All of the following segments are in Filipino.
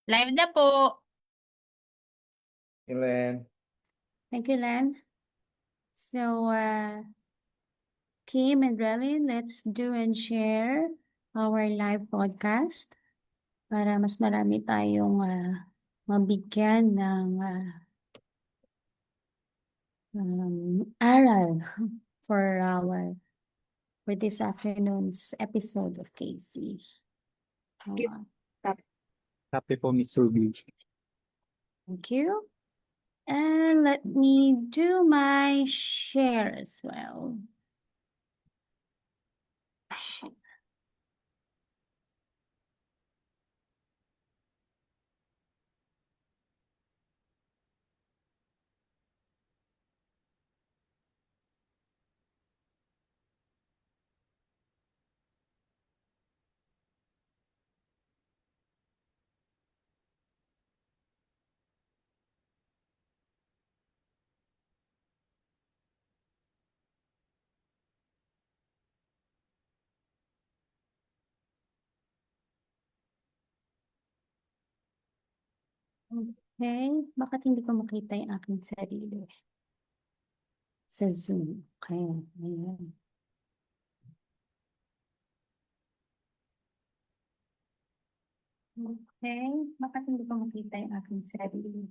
Live na po. Len. Thank you, Len. So, Kim and Relin, let's do and share our live podcast para mas marami tayong mabigyan ng aral for this afternoon's episode of KC. Happy po, Miss Ruby. Thank you. And let me do my share as well. Okay, bakit hindi ko makita yung aking sarili sa Zoom? Okay, ayan. Okay, bakit hindi ko makita yung aking sarili?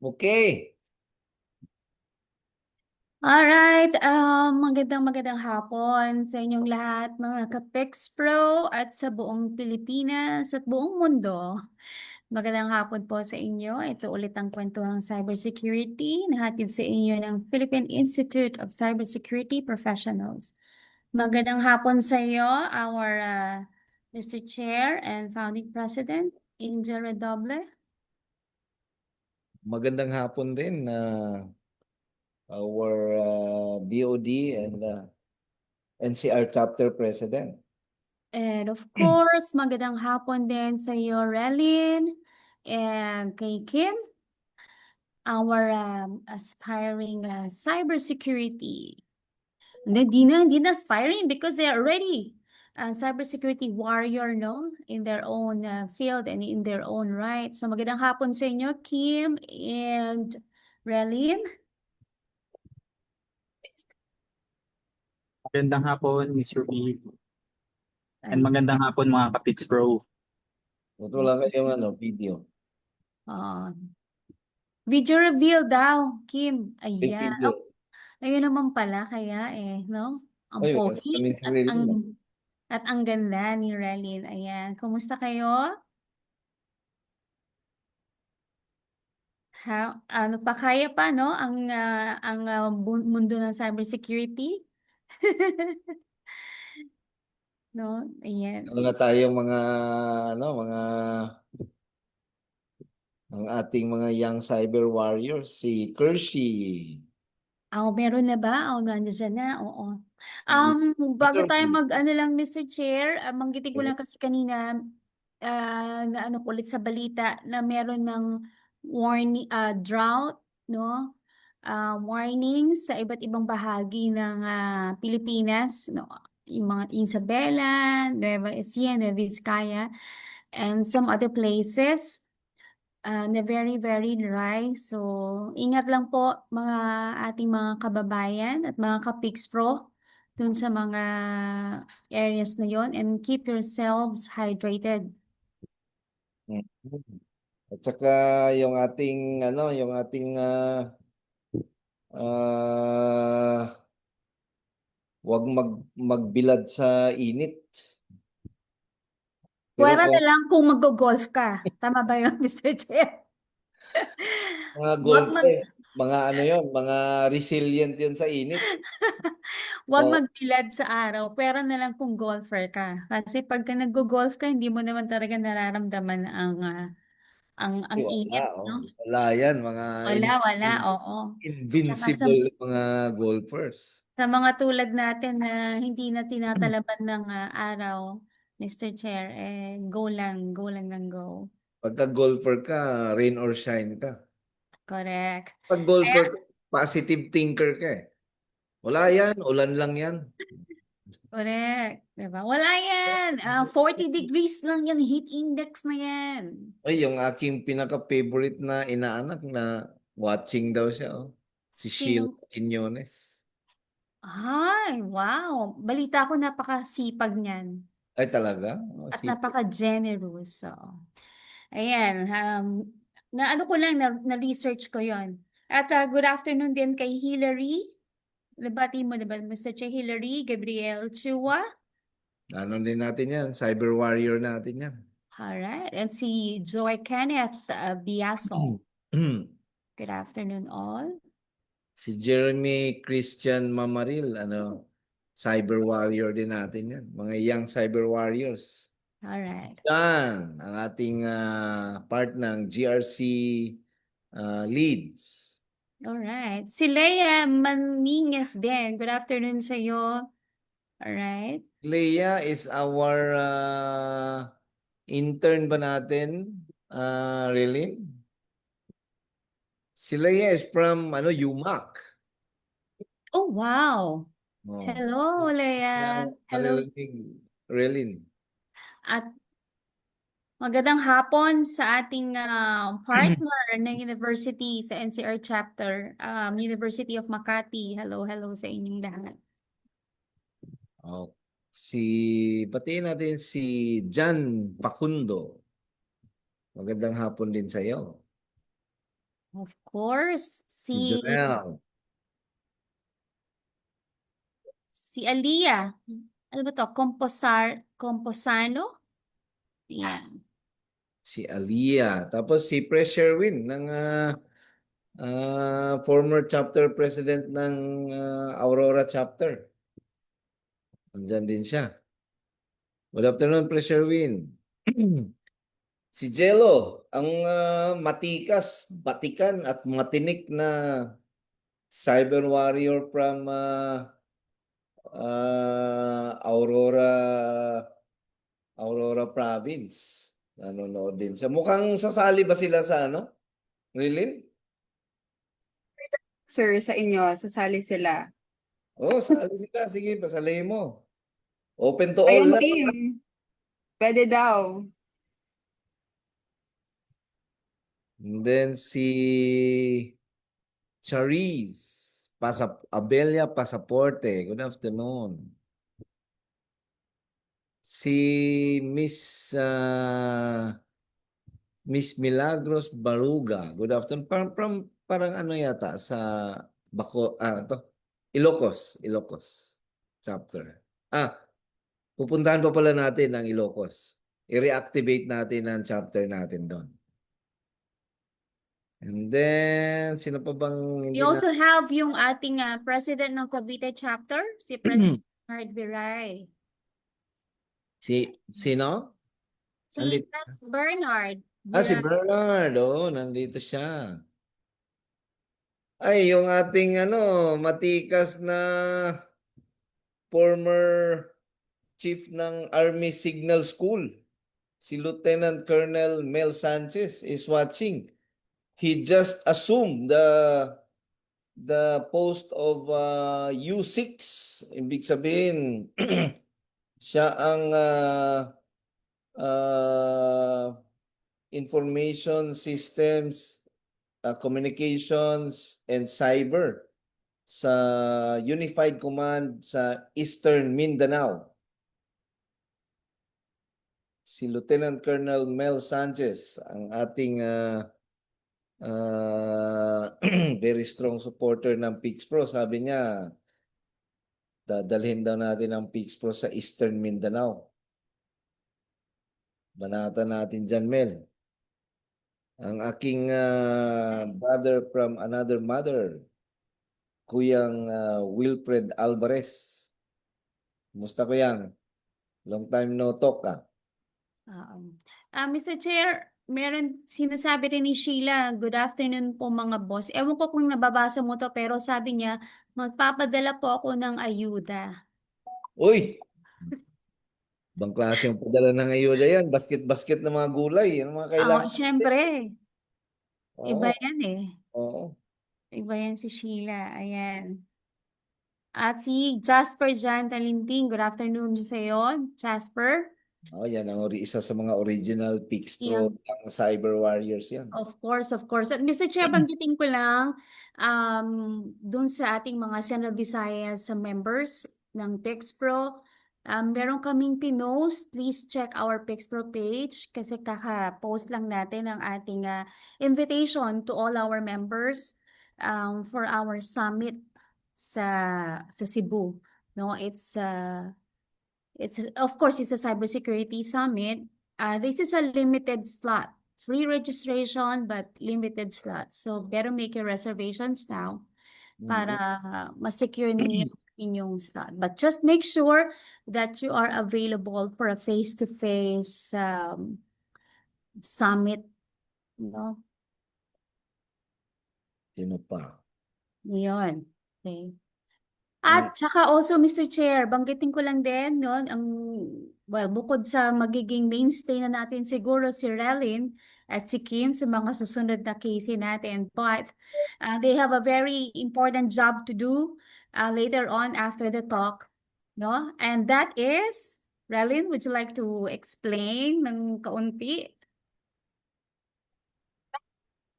Okay. Alright, magandang hapon sa inyong lahat, mga ka-PIX Pro at sa buong Pilipinas at buong mundo. Magandang hapon po sa inyo. Ito ulit ang kwentuhang cybersecurity na hatid sa inyo ng Philippine Institute of Cybersecurity Professionals. Magandang hapon sa iyo, our Mr. Chair and Founding President, Angel Redoble. Magandang hapon din our BOD and NCR Chapter President. And of course, magandang hapon din sa iyo, Relin, and kay Kim, our aspiring cybersecurity. Hindi na aspiring because they are already cybersecurity warrior, no? In their own field and in their own right. So magandang hapon sa inyo, Kim and Relin. Magandang hapon, Miss Ruby. And magandang hapon, mga ka-PIX Pro. Ito lang kayong video. Video reveal daw, Kim. Big Ayan. video. Ayun naman pala, kaya no? Ang Ay, pogi kami si at Relin. ang ganda ni Relin. Ayan. Kumusta kayo? Ano pa kaya pa, no? Ang mundo ng cybersecurity. No? Ayan. Ano na tayong mga ang ating mga young cyber warriors, si Kershi. Meron na ba? Nandiyan na. Oo. Bago tayo Kershi. mag-ano lang, Mr. Chair, banggitin ko Eh, lang kasi kanina, na ano ulit sa balita na meron ng warning, drought, no? Warnings sa iba't ibang bahagi ng Pilipinas, no? Yung mga Isabela, Nueva Ecija, Nueva Vizcaya, and some other places na very, very dry. So, ingat lang po mga ating mga kababayan at mga ka-PIX Pro dun sa mga areas na yon, and keep yourselves hydrated. At saka yung ating wag magbilad sa init. Pero Pwera na kung lang kung mag-golf ka. Tama ba yun, Mr. Chair? mga Wag mag golfers, mga resilient yun sa init. wag O, magbilad sa araw. Pwera na lang kung golfer ka. Kasi pagka nag-golf ka, hindi mo naman talaga nararamdaman ang wala, init, no? wala yan, mga Wala, oo. Tsaka invincible mga golfers. sa mga tulad natin na hindi na tinatalaban ng araw, Mr. Chair, go lang ng go. Pagka golfer ka, rain or shine ka. Correct. Pag golfer ka, positive thinker ka eh. Wala yan, ulan lang yan. Correct. Diba? Wala yan. 40 degrees lang yung heat index na yan. Ay, yung aking pinaka-favorite na inaanak na watching daw siya. Oh. Si Sheila Sino? Quiñones. Ay, wow. Balita ko napakasipag niyan. Ay, talaga? Oh, At si... napaka-generous. So, ayan. Na ano ko lang, na-research ko yon. At good afternoon din kay Hillary. Nabati mo, diba, Mr. Che Hillary, Gabriel Chua. Ano din natin yan? Cyber warrior natin yan. Alright. And si Joy Kenneth Biaso. Good afternoon all. Si Jeremy Christian Mamaril, cyber warrior din natin yan. Mga young cyber warriors. Alright. Yan, ang ating part ng GRC leads. Alright. Si Leia Maninges din. Good afternoon sa iyo. Alright. Leia is our intern ba natin, Relin? Si Leia is from UMAC. Oh, wow. Oh. Hello, Leia. Hello. Relin. At magandang hapon sa ating partner ng university sa NCR chapter, University of Makati. Hello, hello sa inyong lahat. Oh. Batiin natin si Jan Pacundo. Magandang hapon din sa iyo. Of course, Si Jonel. si Aliyah. Ano ba to? Composano? Yan. Si Aliyah. Tapos si Presherwin ng former chapter president ng Aurora chapter. Andyan din siya. Good afternoon, Presherwin. Si Jello, ang matikas, batikan at matinik na cyber warrior from Aurora province. Nanonood din siya. Mukhang sasali ba sila sa Rilin? Sir, sa inyo, sasali sila. Oh, sali sila. Sige, pasali mo. Open to all Ayun, na. team. Pwede daw. And then si Charisse, Abelia Pasaporte. Good afternoon. Si Miss Milagros Baruga. Good afternoon. Parang ano yata sa Ilocos chapter. Pupuntahan pa pala natin ang Ilocos. I-reactivate natin ang chapter natin doon. And then, sino pa bang We also have yung ating president ng Cavite chapter, si President Bernard Viray. Sino? Si Nandito. Bernard Si Viray. Bernard. Oh, nandito siya. Ay, yung ating matikas na former chief ng Army Signal School, si Lieutenant Colonel Mel Sanchez is watching. He just assumed the post of U6. Ibig sabihin, siya ang information systems, communications, and cyber sa Unified Command sa Eastern Mindanao. Si Lieutenant Colonel Mel Sanchez, ang ating very strong supporter ng PIX Pro. Sabi niya, dadalhin daw natin ang PIX Pro sa Eastern Mindanao. Banatan natin dyan, Mel. Ang aking brother from another mother, Kuyang Wilfred Alvarez. Kumusta ko yan? Long time no talk Mr. Chair, meron sinasabi rin ni Sheila, good afternoon po mga boss. Ewan ko kung nababasa mo to pero sabi niya, magpapadala po ako ng ayuda. Uy! Ibang klase yung padala ng ayuda yan. Basket-basket ng mga gulay. Yan ang mga kailangan. Syempre, iba Oo, yan eh. oo. Iba yan si Sheila. Ayan. At si Jasper Jan Talinting. Good afternoon sa iyo, Jasper. Oh, yan ang isa sa mga original Pix Pro Yan. ng Cyber Warriors yan. Of course, of course. At Mr. Chair, banggitin ko lang dun sa ating mga Central Visayas members ng PixPro, meron kaming pinost. Please check our PixPro page kasi kaka-post lang natin ang ating invitation to all our members for our summit sa Cebu. No, it's of course it's a cybersecurity summit. This is a limited slot. Free registration, but limited slots. So better make your reservations now para ma-secure ninyo inyong slot. But just make sure that you are available for a face-to-face summit. No? Sino pa? Yun. Okay. At saka also, Mr. Chair, banggitin ko lang din, no, bukod sa magiging mainstay na natin siguro si Relin at si Kim sa mga susunod na case natin, but they have a very important job to do later on after the talk, no? And that is, Relin, would you like to explain ng kaunti?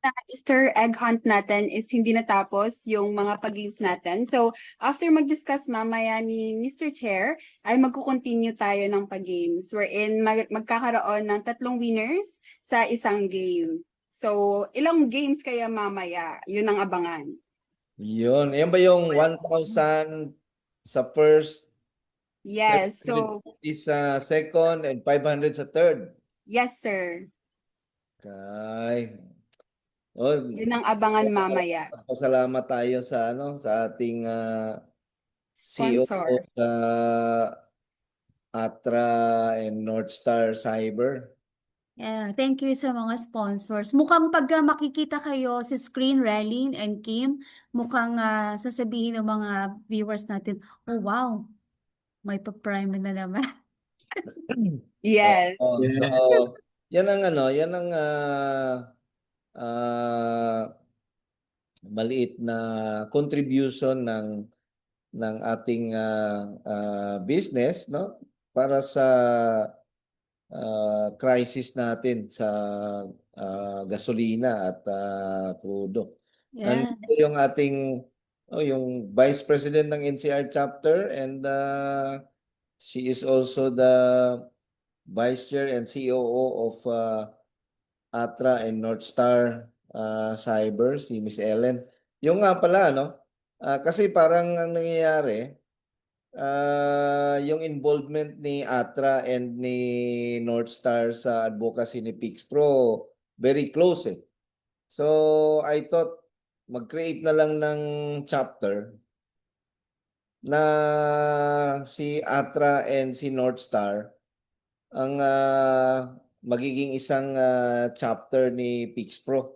Na Easter egg hunt natin is hindi natapos yung mga pag-games natin. So, after mag-discuss mamaya ni Mr. Chair, ay magkukontinue tayo ng pag-games wherein magkakaroon ng 3 winners sa isang game. So, ilang games kaya mamaya? Yun ang abangan. Yun. Yan ba yung 1,000 sa first, Yes. So, 750 sa second, and 500 sa third? yes, sir. Kay. Oh, Yun ang abangan mamaya. pasalamat tayo sa sa ating CEO Sponsor. sa Atra and Northstar Cyber. Yeah, thank you sa mga sponsors. Mukhang pag makikita kayo sa screen, Relin and Kim, mukhang sasabihin ng mga viewers natin, oh wow, may pa-prime na naman. Yes. So, yan ang yan ang maliit na contribution ng ating business, no, para sa crisis natin sa gasolina at crudo. Yeah. Andito yung ating yung Vice President ng NCR chapter, and she is also the Vice Chair and COO of Atra and Northstar Cyber, si Miss Ellen. Yung nga pala, kasi parang ang nangyayari, yung involvement ni Atra and ni Northstar sa advocacy ni PixPro, very close eh. So, I thought mag-create na lang ng chapter na si Atra and si Northstar ang magiging isang chapter ni PixPro.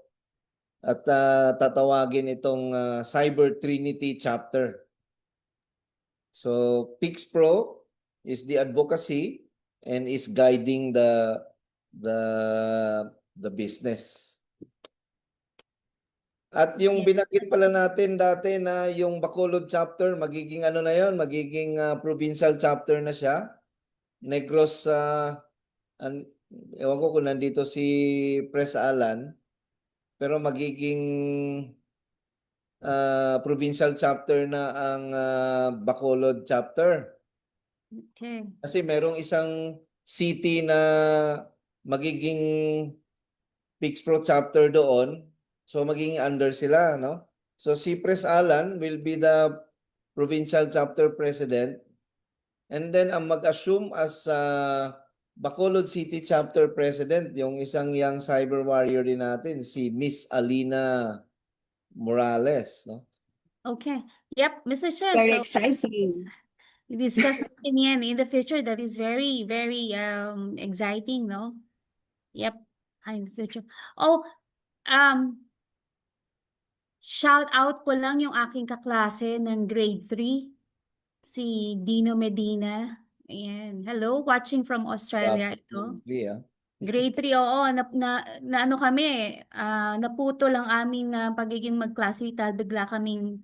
At tatawagin itong Cyber Trinity chapter. So PixPro is the advocacy and is guiding the business. At yung binanggit pala natin dati na yung Bacolod chapter, magiging na yon, magiging provincial chapter na siya. Negros, ewan ko kung nandito si Pres Alan, pero magiging provincial chapter na ang Bacolod chapter. Okay. Kasi merong isang city na magiging PixPro chapter doon. So magiging under sila, no? So si Pres Alan will be the provincial chapter president. And then ang mag-assume as Bacolod City chapter president, yung isang young cyber warrior din natin, si Miss Alina Morales, no? Okay. Yep, Mr. Chair. Very So, exciting. we discussed natin yan in the future. That is very, very exciting, no? Yep, in the future. Oh, shout out ko lang yung aking kaklase ng grade 3, si Dino Medina. Ayan. Hello, watching from Australia ito. Probably, ah. Grade 3, oo, na ano kami, naputol ang aming pagiging magklase dahil bigla kaming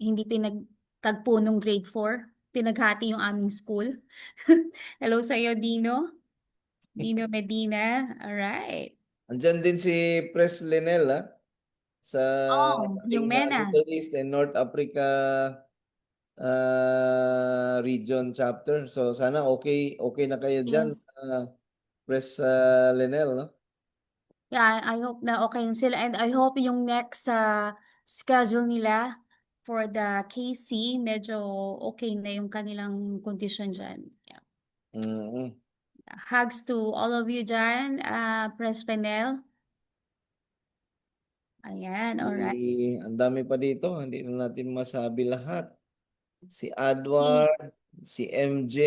hindi pinagtagpo nung grade 4. Pinaghati yung aming school. Hello sa iyo, Dino. Dino Medina. All right. Andyan din si Pres Lenel, sa Oh, yung ating MENA. Middle East and North Africa region chapter. So sana okay na kayo dyan, Yes. Pres Lenel, no? Yeah, I hope na okay na sila and I hope yung next schedule nila for the KC, medyo okay na yung kanilang condition dyan. Yeah. Mm. Hugs to all of you dyan, Pres Penel. Ayan, alright. Ang dami pa dito, hindi na natin masabi lahat. Si Adward, si MJ.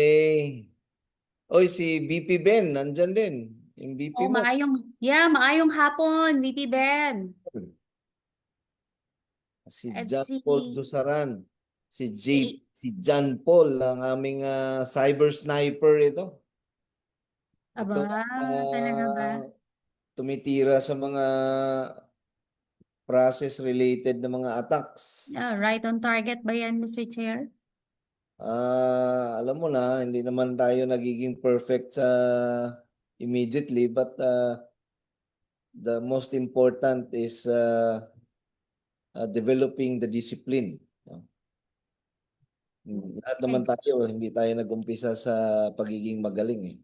Oy, si VP Ben, nandyan din. Yung VP Oh, mo. maayong hapon, VP Ben. Si At John si, Paul Dusaran. si Si John Paul, ang aming cyber sniper ito. Ito aba, talaga ba? tumitira sa mga process related na mga attacks. Right on target ba yan, Mr. Chair? Alam mo na, hindi naman tayo nagiging perfect sa immediately, but the most important is developing the discipline. No? Lahat naman tayo, hindi tayo nag-umpisa sa pagiging magaling eh.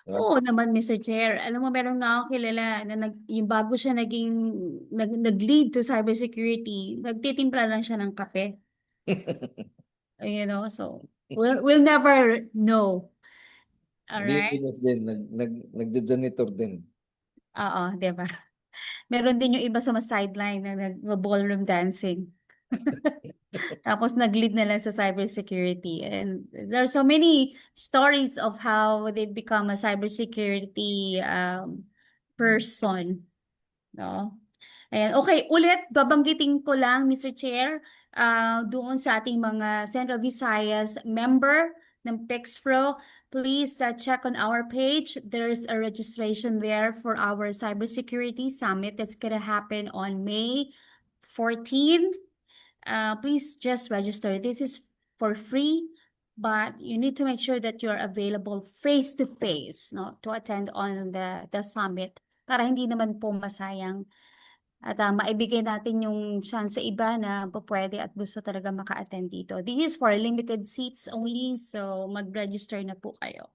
Diba? Oo naman, Mr. Chair. Alam mo, meron nga akong kilala na yung bago siya nag-lead to cybersecurity, nagtitimpla lang siya ng kape. You know, so we'll never know. Alright? Linis din, nagja-janitor din. Oo, di ba? Meron din yung iba sa sideline na nag-ballroom dancing. Tapos nag-lead na lang sa cybersecurity. And there are so many stories of how they become a cybersecurity person. No? Ayan. Okay, ulit, babanggitin ko lang, Mr. Chair, doon sa ating mga Central Visayas member ng PixPro, please check on our page. There's a registration there for our Cybersecurity Summit that's gonna happen on May 14. Please just register. This is for free, but you need to make sure that you're available face to face, no, to attend on the summit para hindi naman po masayang at maibigay natin yung chance sa iba na pwede at gusto talaga maka-attend dito. This is for limited seats only, so mag-register na po kayo.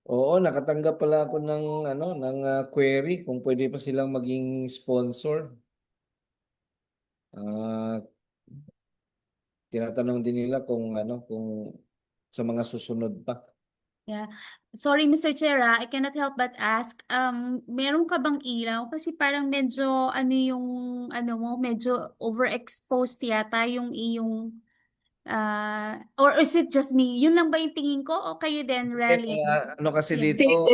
Oo, nakatanggap pala ako ng query kung pwede pa silang maging sponsor. Tinatanong din nila kung sa mga susunod pa. Yeah. Sorry, Mr. Chair, I cannot help but ask, meron ka bang ilaw? Kasi parang medyo, mo, medyo overexposed yata yung iyong, or is it just me? Yun lang ba yung tingin ko? O kayo din, Relly? Ano kasi Yeah. dito,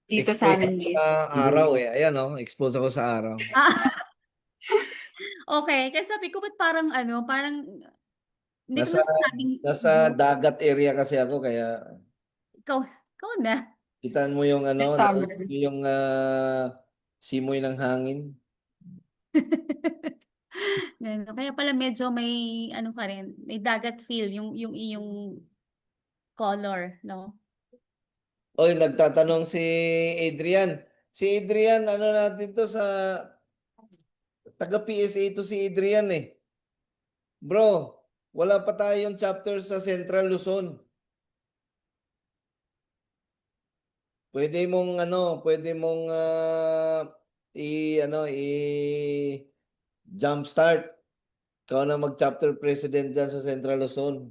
Dito sa exposed amin, ako guys. sa araw eh. Ayan exposed ako sa araw. Okay, kasi sabi ko, ba't parang hindi ko Nasa nasasabing nasa dagat area kasi ako kaya ikaw, ikaw na. kitaan mo yung This summer. yung simoy ng hangin. Ganun. Kaya pala medyo may ka rin, may dagat feel yung iyong color, no? Oy, nagtatanong si Adrian. Si Adrian, natin to sa taga PSA to si Adrian eh. Bro, wala pa tayong chapter sa Central Luzon. Pwede mong jumpstart. Ikaw na mag-chapter president dyan sa Central Luzon.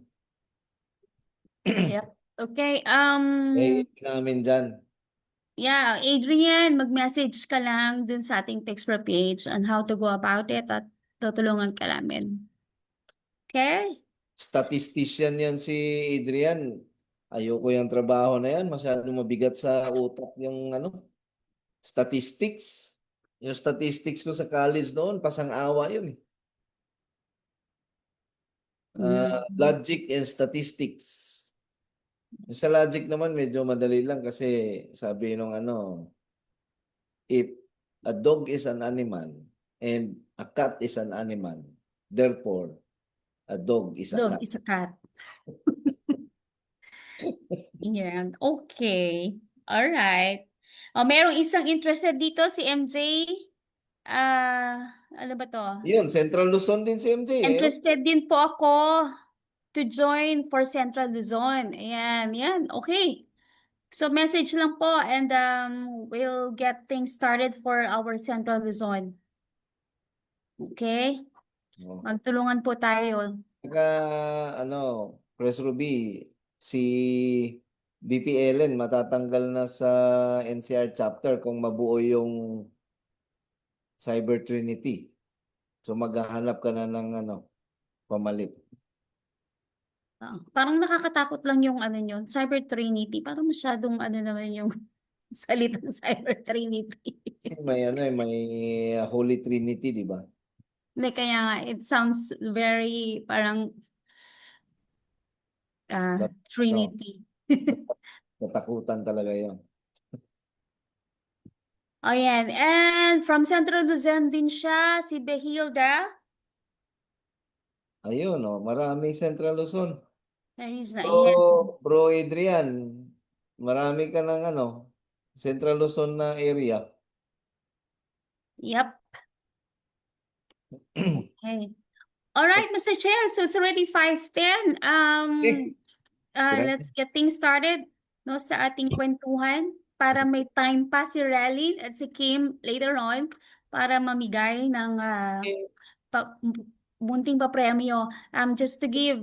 Yep. Okay, Namin dyan. yeah, Adrian, mag-message ka lang dun sa ating Pixpro page on how to go about it at tutulungan ka namin. Okay? Statistician yan si Adrian. Ayoko yung trabaho na yan. Masyadong mabigat sa utak yung statistics. Yung statistics ko sa college noon, pasang-awa yun eh. Logic and statistics. Sa logic naman medyo madali lang kasi sabi nung if a dog is an animal and a cat is an animal, therefore a dog is a Dog cat. is a cat. Yan. Okay. Alright. Merong isang interested dito, si MJ. Ano ba to? Yun, Central Luzon din si MJ eh. Oh. Interested din po ako to join for Central Luzon. Ayan, yan. Okay. So message lang po and we'll get things started for our Central Luzon. Okay? Oh. Magtulungan po tayo. Saka Press Ruby, si VP Ellen matatanggal na sa NCR chapter kung mabuo yung Cyber Trinity. So maghahanap ka na ng pamalit. Parang nakakatakot lang yung yun, Cyber Trinity. Parang masyadong naman yung salitang Cyber Trinity. Kasi may Holy Trinity, di ba? Hindi, kaya nga, it sounds very parang No, Trinity. natakutan talaga yon. Oh, yan. And from Central Luzon din siya, si Behilda. Ayun, maraming Central Luzon. There is na, So, yan. Bro Adrian, marami ka ng Central Luzon na area. Yep. Okay. All right, Mr. Chair. So it's already 5:10. Okay. Let's get things started no sa ating kwentuhan para may time pa si Relin at si Kim later on para mamigay ng munting papremyo. Just to give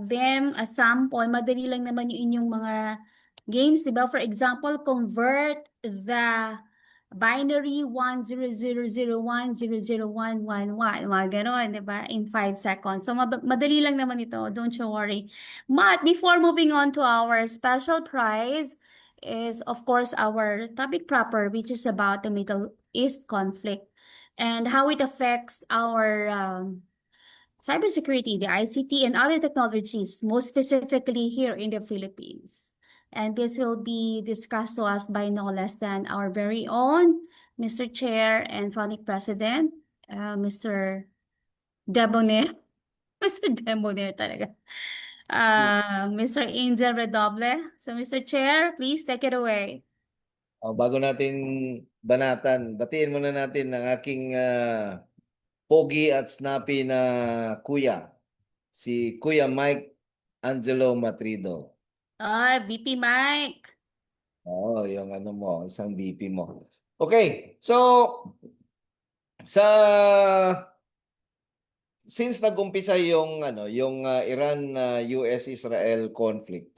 them a sample, madali lang naman yung inyong mga games, di ba? For example, convert the binary 10001001111, mga ganon, di ba? In 5 seconds. So, madali lang naman ito. Don't you worry. But before moving on to our special prize is, of course, our topic proper, which is about the Middle East conflict and how it affects our cybersecurity, the ICT, and other technologies, most specifically here in the Philippines. And this will be discussed to us by no less than our very own Mr. Chair and founding President, Mr. Debonair. Mr. Debonair talaga. Mr. Angel Redoble. So, Mr. Chair, please take it away. Bago natin banatan, batiin muna natin ang aking pogi at snappy na kuya, si Kuya Mike Angelo Matrido. VP Mike. Yung isang VP mo. Okay, so since nag-umpisa yung Iran US Israel conflict,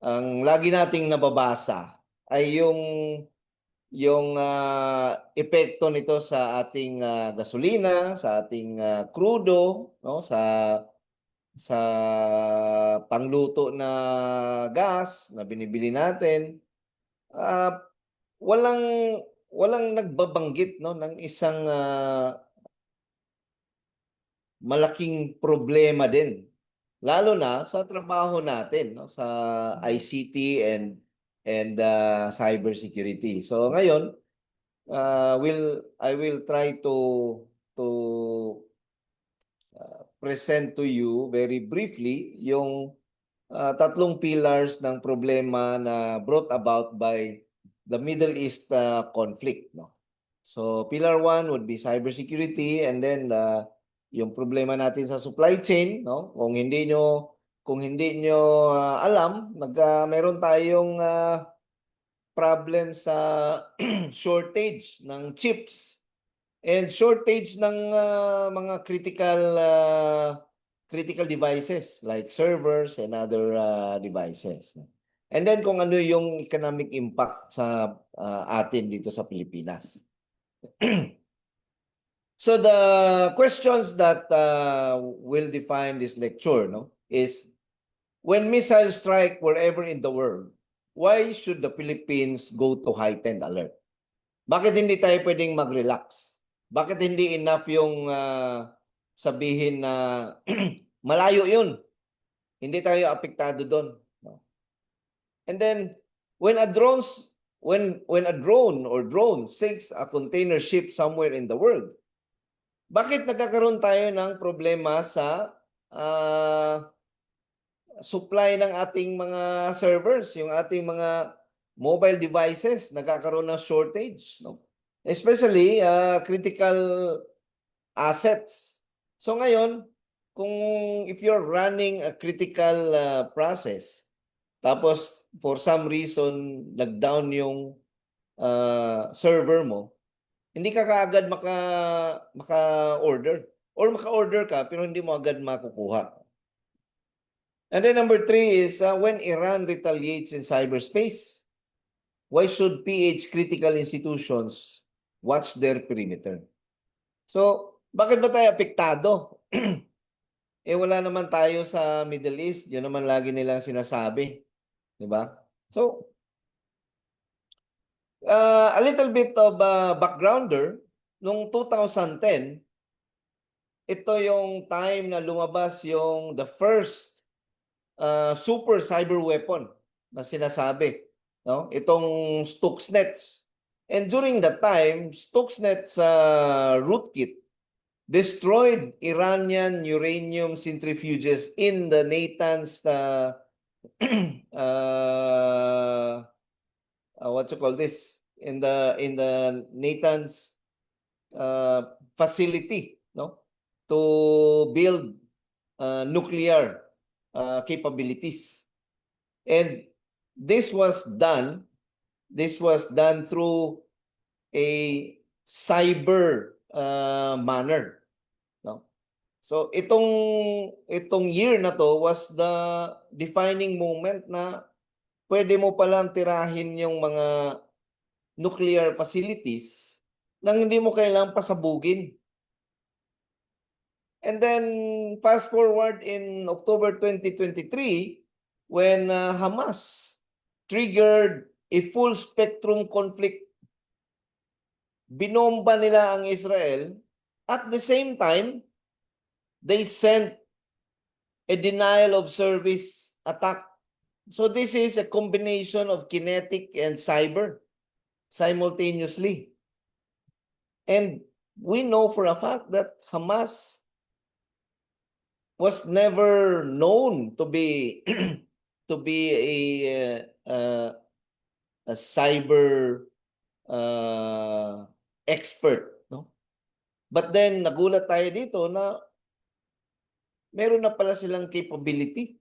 ang lagi nating nababasa ay yung epekto nito sa ating gasolina, sa ating crudo, no, sa pangluto na gas na binibili natin. Walang nagbabanggit ng isang malaking problema din, lalo na sa trabaho natin, no, sa ICT and cybersecurity. So ngayon, I will try to present to you very briefly yung tatlong pillars ng problema na brought about by the Middle East conflict, no. So pillar 1 would be cybersecurity, and then yung problema natin sa supply chain, no. Kung hindi nyo alam, meron tayong problem sa shortage ng chips and shortage ng mga critical devices like servers and other devices. And then kung ano yung economic impact sa atin dito sa Pilipinas. So the questions that will define this lecture, no, is when missiles strike wherever in the world, why should the Philippines go to heightened alert? Bakit hindi tayo pwedeng mag-relax? Bakit hindi enough yung sabihin na malayo yun? Hindi tayo apektado doon. No? And then when a drone or drone sinks a container ship somewhere in the world, bakit nagkakaroon tayo ng problema sa supply ng ating mga servers, yung ating mga mobile devices, nagkakaroon ng shortage, no? Especially critical assets. So ngayon, kung if you're running a critical process, tapos for some reason nag-down yung server mo, hindi ka kaagad maka-order. Or maka-order ka pero hindi mo agad makukuha. And then number 3 is when Iran retaliates in cyberspace, why should PH critical institutions watch their perimeter? So, bakit ba tayo apektado? Wala naman tayo sa Middle East. Yun naman lagi nilang sinasabi. Diba? So, a little bit of backgrounder. Noong 2010, ito yung time na lumabas yung the first super cyber weapon na sinasabi, no? Itong Stuxnet. And during that time, Stuxnet's rootkit destroyed Iranian uranium centrifuges in the Natanz what you call this, in the Natanz facility, no, to build nuclear capabilities. And this was done through a cyber manner, no? So itong year na to was the defining moment na pwede mo palang tirahin yung mga nuclear facilities nang hindi mo kailangang pasabugin. And then fast forward in October 2023 when Hamas triggered a full spectrum conflict. Binomba nila ang Israel. At the same time, they sent a denial of service attack. So this is a combination of kinetic and cyber simultaneously. And we know for a fact that Hamas was never known to be a cyber expert, no? But then nagulat tayo dito na meron na pala silang capability.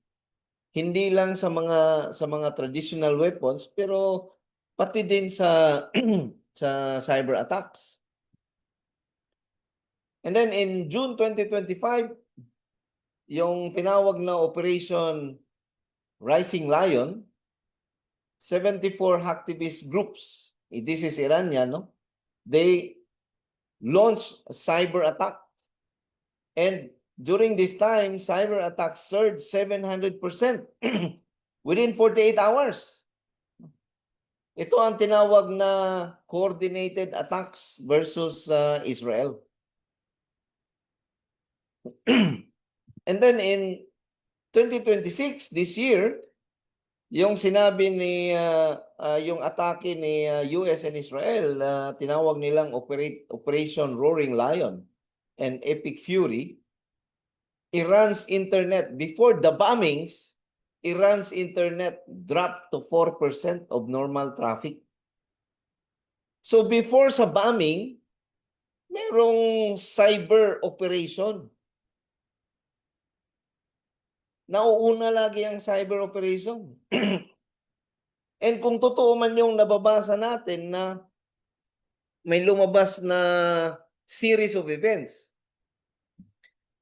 Hindi lang sa mga traditional weapons pero pati din sa sa cyber attacks. And then in June 2025, yung tinawag na Operation Rising Lion, 74 hacktivist groups, this is Iranian, no? They launched a cyber attack. And during this time, cyber attacks surged 700% within 48 hours. Ito ang tinawag na coordinated attacks versus Israel. And then in 2026, this year, yung sinabi ni yung atake ni US and Israel, tinawag nilang Operation Roaring Lion and Epic Fury. Iran's internet, before the bombings, Iran's internet dropped to 4% of normal traffic. So before sa bombing, merong cyber operation. Nauuna lagi ang cyber operation. And kung totoo man yung nababasa natin na may lumabas na series of events,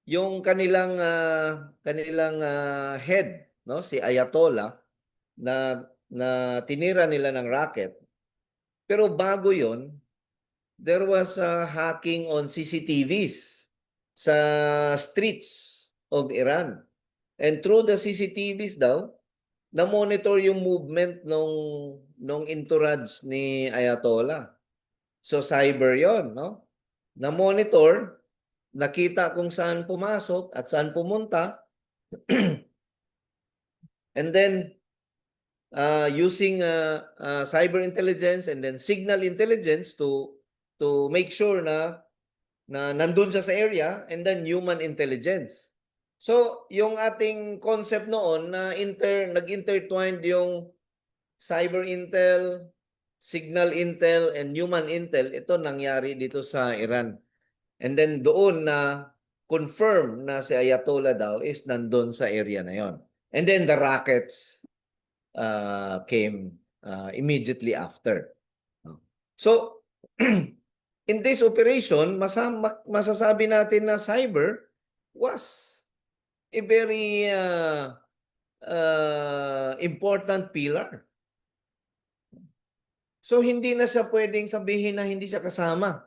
yung kanilang head, no, si Ayatollah, na tinira nila ng rocket. Pero bago yon, there was hacking on CCTVs sa streets of Iran. And through the CCTVs daw, na-monitor yung movement nung entourage ni Ayatollah. So cyber yon, no? Na-monitor, nakita kung saan pumasok at saan pumunta. And then using cyber intelligence and then signal intelligence to make sure na nandun siya sa area, and then human intelligence. So, yung ating concept noon na nag-intertwined yung cyber intel, signal intel, and human intel, ito nangyari dito sa Iran. And then doon na confirm na si Ayatollah daw is nandun sa area na yon. And then the rockets came immediately after. So, in this operation, masasabi natin na cyber was a very important pillar. So, hindi na siya pwedeng sabihin na hindi siya kasama.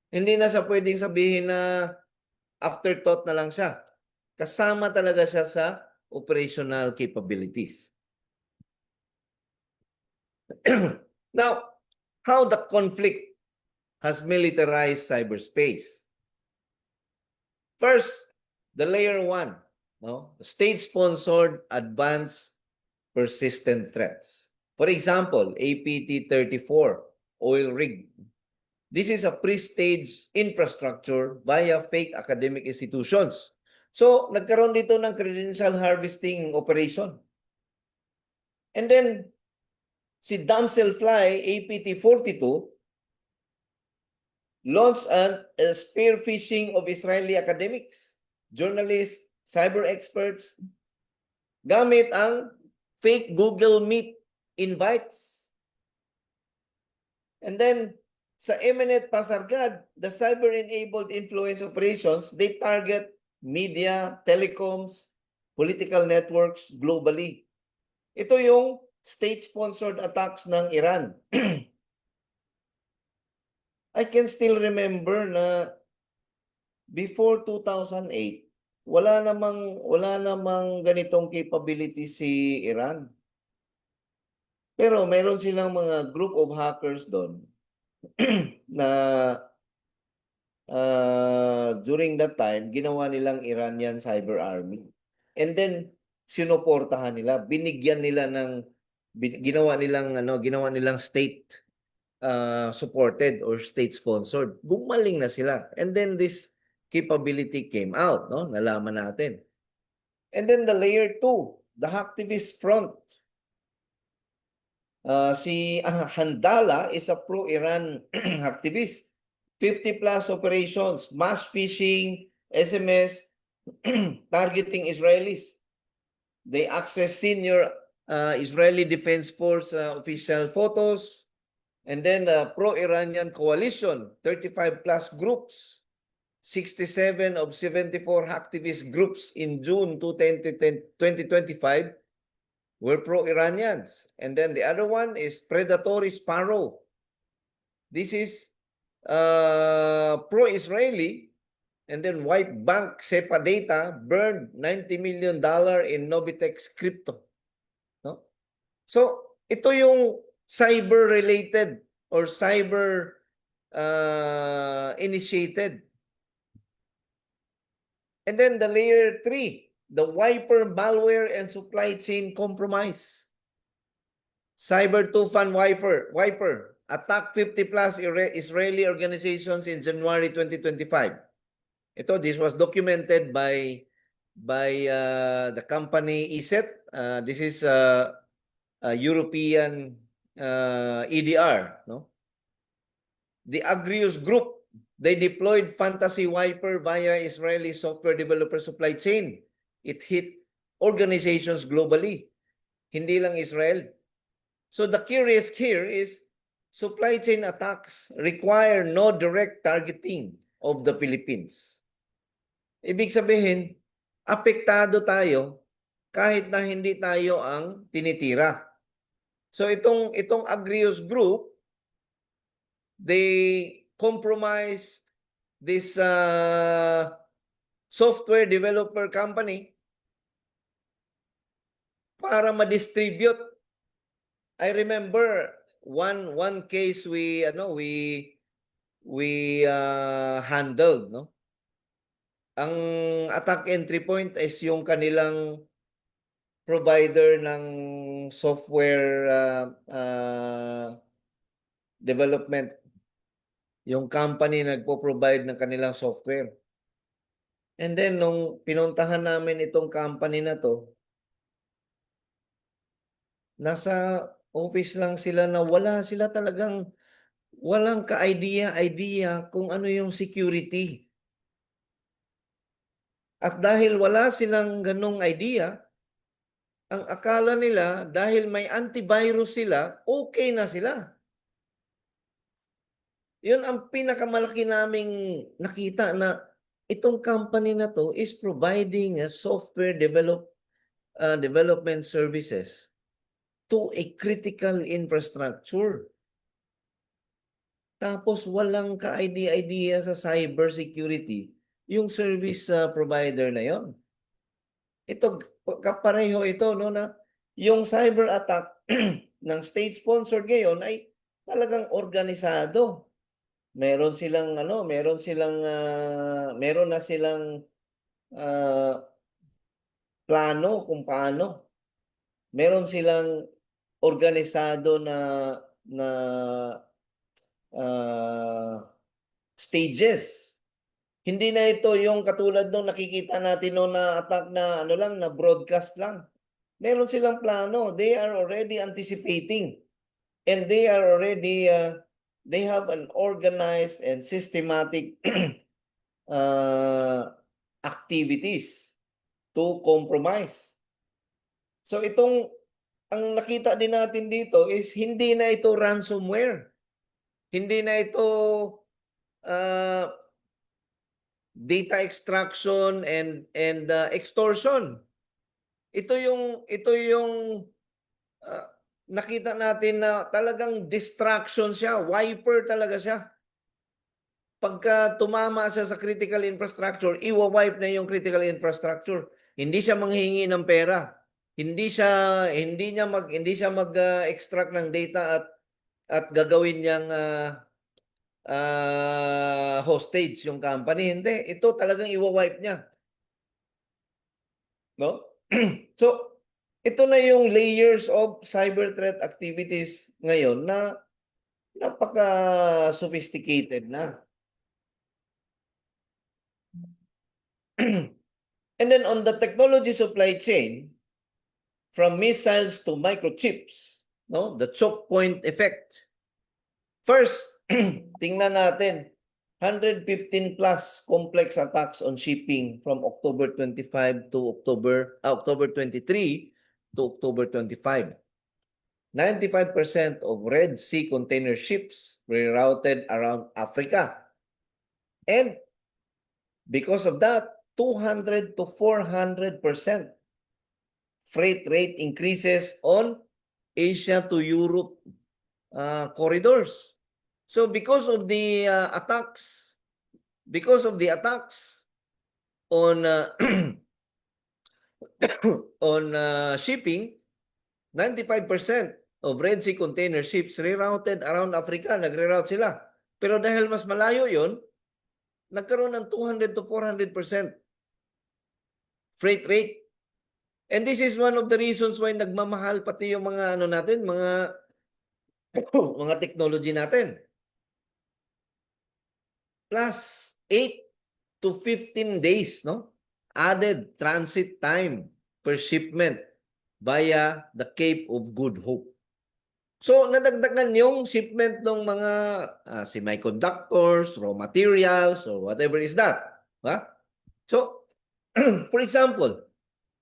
Hindi na siya pwedeng sabihin na afterthought na lang siya. Kasama talaga siya sa operational capabilities. Now, how the conflict has militarized cyberspace. First, the layer 1, no? State-sponsored advanced persistent threats. For example, APT-34, oil rig. This is a pre-staged infrastructure via fake academic institutions. So, nagkaroon dito ng credential harvesting operation. And then, si Damselfly, APT-42, launched a spear phishing of Israeli academics, journalists, cyber experts, gamit ang fake Google Meet invites. And then, sa Eminent Pasargad, the cyber-enabled influence operations, they target media, telecoms, political networks globally. Ito yung state-sponsored attacks ng Iran. I can still remember na before 2008, wala namang ganitong capability si Iran. Pero meron silang mga group of hackers doon na during that time, ginawa nilang Iranian Cyber Army. And then, sinuportahan nila, binigyan nila ng, ginawa nilang state supported or state sponsored. Gumaling na sila. And then this capability came out, no? Nalaman natin. And then the layer 2, the hacktivist front. Si Handala is a pro-Iran activist. 50 plus operations, mass phishing, SMS, targeting Israelis. They access senior Israeli Defense Force official photos. And then pro-Iranian coalition, 35 plus groups, 67 of 74 hacktivist groups in June 2025 were pro-Iranians. And then the other one is Predatory Sparrow. This is pro-Israeli, and then wipe bank SEPA data, burned $90 million in Novitex crypto. No? So, ito yung cyber-related or cyber initiated. And then the layer 3, the wiper malware and supply chain compromise. Cyber Tufan wiper attacked 50 plus Israeli organizations in January 2025. This was documented by the company ESET. This is a European EDR, no? The Agrius Group, they deployed Fantasy Wiper via Israeli software developer supply chain. It hit organizations globally, hindi lang Israel. So the key risk here is supply chain attacks require no direct targeting of the Philippines. Ibig sabihin, apektado tayo kahit na hindi tayo ang tinitira. So itong Agrius Group, they compromised this software developer company para ma-distribute. I remember one case we handled, no? Ang attack entry point is yung kanilang provider ng software development, yung company nagpo-provide ng kanilang software. And then nung pinuntahan namin itong company na to, nasa office lang sila na wala sila talagang walang ka-idea kung ano yung security. At dahil wala silang ganong idea, ang akala nila dahil may antivirus sila, okay na sila. Yun ang pinakamalaki naming nakita na itong company na to is providing a software development services to a critical infrastructure. Tapos walang ka-idea sa cybersecurity yung service provider na yon. Ito kapareho ito no na yung cyber attack ng state sponsored ngayon ay talagang organisado. Meron na silang plano kung paano. Meron silang organisado na stages. Hindi na ito yung katulad nung nakikita natin no na attack na na broadcast lang. Meron silang plano. They are already anticipating. And they are already they have an organized and systematic activities to compromise. So ang nakita din natin dito is hindi na ito ransomware. Hindi na ito data extraction and extortion. Ito yung nakita natin na talagang distraction siya, wiper talaga siya. Pagka tumama siya sa critical infrastructure, iwa-wipe na yung critical infrastructure. Hindi siya manghingi ng pera. Hindi siya mag-extract ng data at gagawin niyang hostage yung company. Hindi, ito talagang iwa-wipe niya. No? So, ito na yung layers of cyber threat activities ngayon na napaka-sophisticated na. And then on the technology supply chain, from missiles to microchips, no, the choke point effect. First, tingnan natin 115 plus complex attacks on shipping from October 25 to October 23 to October 25. 95% of Red Sea container ships were routed around Africa. And because of that, 200 to 400% freight rate increases on Asia to Europe corridors. So because of the attacks on on shipping, 95% of Red Sea container ships rerouted around Africa, nagre-route sila. Pero dahil mas malayo 'yon, nagkaroon ng 200 to 400% freight rate. And this is one of the reasons why nagmamahal pati yung mga natin, mga technology natin. Plus 8 to 15 days, no? Added transit time per shipment via the Cape of Good Hope. So, nadagdagan yung shipment ng mga semiconductors, raw materials, or whatever is that. Ha? So, for example,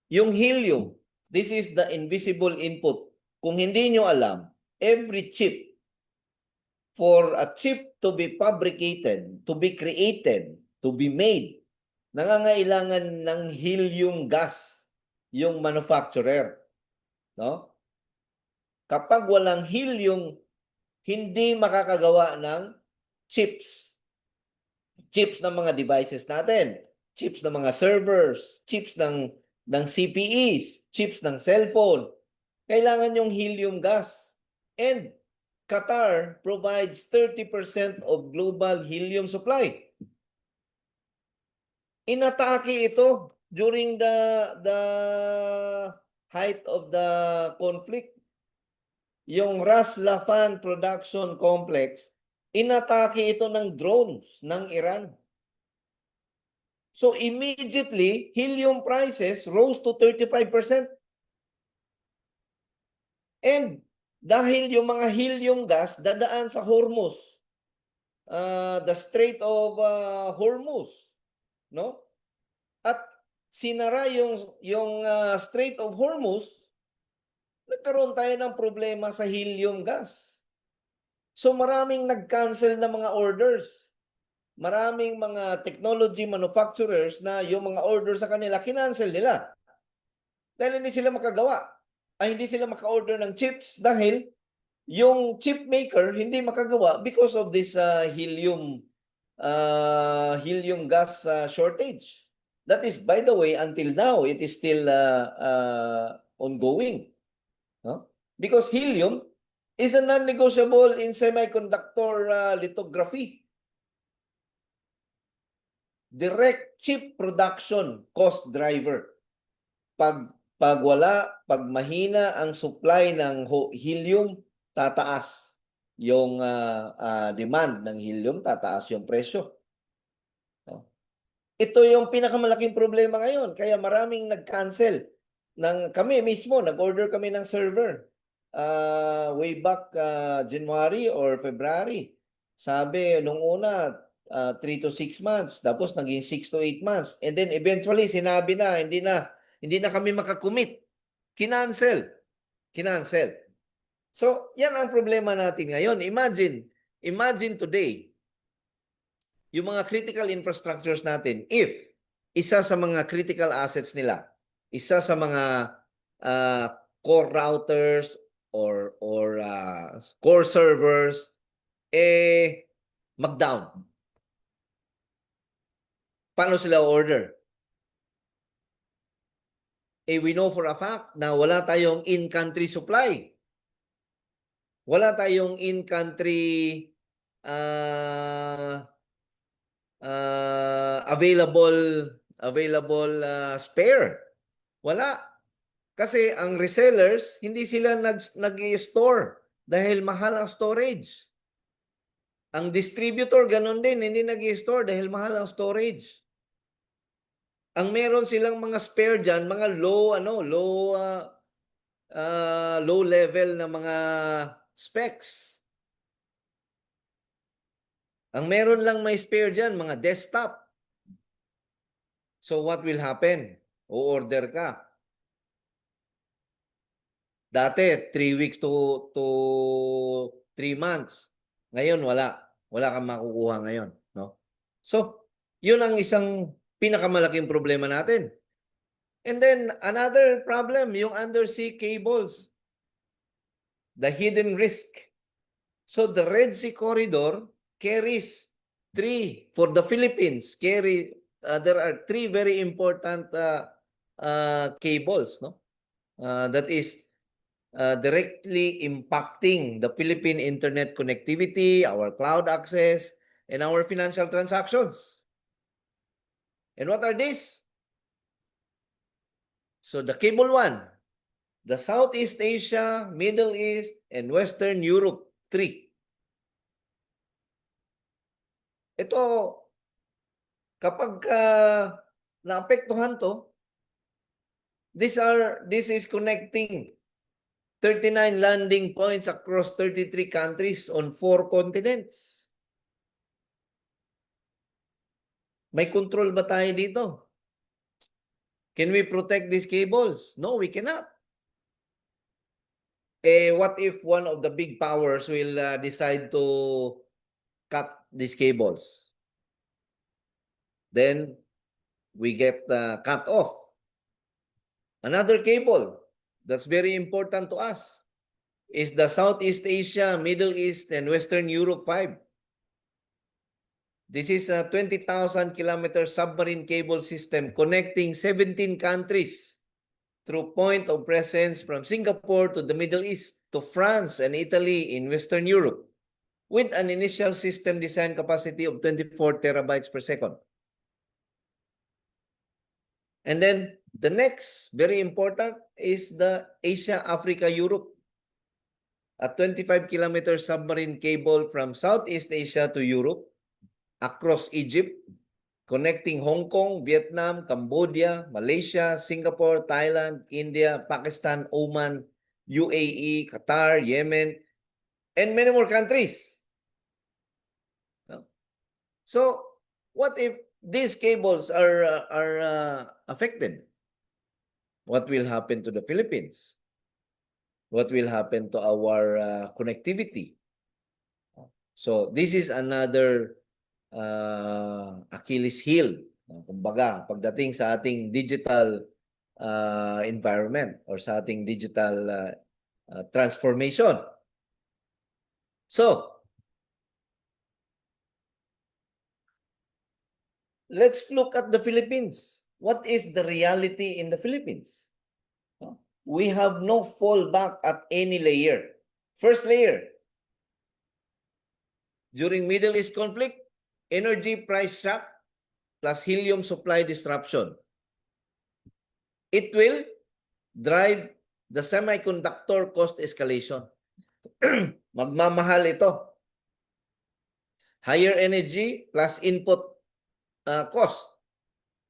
yung helium, this is the invisible input. Kung hindi nyo alam, every chip, for a chip to be fabricated, to be created, to be made, nangangailangan ng helium gas yung manufacturer. No? Kapag walang helium, hindi makakagawa ng chips. Chips ng mga devices natin, chips ng mga servers, chips ng CPEs, chips ng cellphone. Kailangan yung helium gas. And Qatar provides 30% of global helium supply. Inatake ito during the height of the conflict yung Ras Laffan Production Complex, inatake ito ng drones ng Iran. So immediately, helium prices rose to 35%. And dahil yung mga helium gas dadaan sa Hormuz, the Strait of Hormuz, no? At sinara yung Strait of Hormuz, nagkaroon tayo ng problema sa helium gas. So maraming nag-cancel na mga orders. Maraming mga technology manufacturers na yung mga order sa kanila, kinancel nila. Dahil hindi sila makagawa. Hindi sila maka-order ng chips dahil yung chip maker hindi makagawa because of this helium gas shortage. That is, by the way, until now, it is still ongoing. No? Because helium is a non-negotiable in semiconductor lithography. Direct chip production cost driver. Pag mahina ang supply ng helium, tataas yung demand ng helium, tataas yung presyo. No? Ito yung pinakamalaking problema ngayon. Kaya maraming nag-cancel. Kami mismo, nag-order kami ng server way back January or February. Sabi, nung una, 3 to 6 months. Tapos naging 6 to 8 months. And then eventually, sinabi na, hindi na kami makakommit. Kinancel. So, yan ang problema natin ngayon. Imagine today, yung mga critical infrastructures natin, if isa sa mga critical assets nila, isa sa mga core routers or core servers, mag-down. Paano sila order? We know for a fact na wala tayong in-country supply. Wala tayong in-country available spare. Wala. Kasi ang resellers, hindi sila nag-i-store dahil mahal ang storage. Ang distributor, ganun din, hindi nag-i-store dahil mahal ang storage. Ang meron silang mga spare dyan, mga low level na mga specs. Ang meron lang may spare dyan, mga desktop. So what will happen? O-order ka. Dati, 3 weeks to 3 months. Ngayon, wala. Wala kang makukuha ngayon. No? So, yun ang isang pinakamalaking problema natin. And then, another problem, yung undersea cables. The hidden risk. So, the Red Sea Corridor carries for the Philippines, there are 3 very important cables, no? That is directly impacting the Philippine internet connectivity, our cloud access, and our financial transactions. And what are these? So the cable 1, the Southeast Asia, Middle East, and Western Europe 3. Ito, kapag naapektuhan to, this is connecting 39 landing points across 33 countries on 4 continents. May control ba tayo dito? Can we protect these cables? No, we cannot. What if one of the big powers will decide to cut these cables? Then we get cut off. Another cable that's very important to us is the Southeast Asia, Middle East, and Western Europe 5. This is a 20,000 kilometer submarine cable system connecting 17 countries through point of presence from Singapore to the Middle East to France and Italy in Western Europe with an initial system design capacity of 24 terabytes per second. And then the next very important is the Asia, Africa, Europe. a 25-kilometer submarine cable from Southeast Asia to Europe, across Egypt, connecting Hong Kong, Vietnam, Cambodia, Malaysia, Singapore, Thailand, India, Pakistan, Oman, UAE, Qatar, Yemen, and many more countries. No? So, what if these cables are affected? What will happen to the Philippines? What will happen to our connectivity? So, this is another Achilles heel. Kumbaga, pagdating sa ating digital environment or sa ating digital transformation. So, let's look at the Philippines. What is the reality in the Philippines? We have no fallback at any layer. First layer, during Middle East conflict, energy price shock plus helium supply disruption. It will drive the semiconductor cost escalation. Magmamahal ito. Higher energy plus input cost.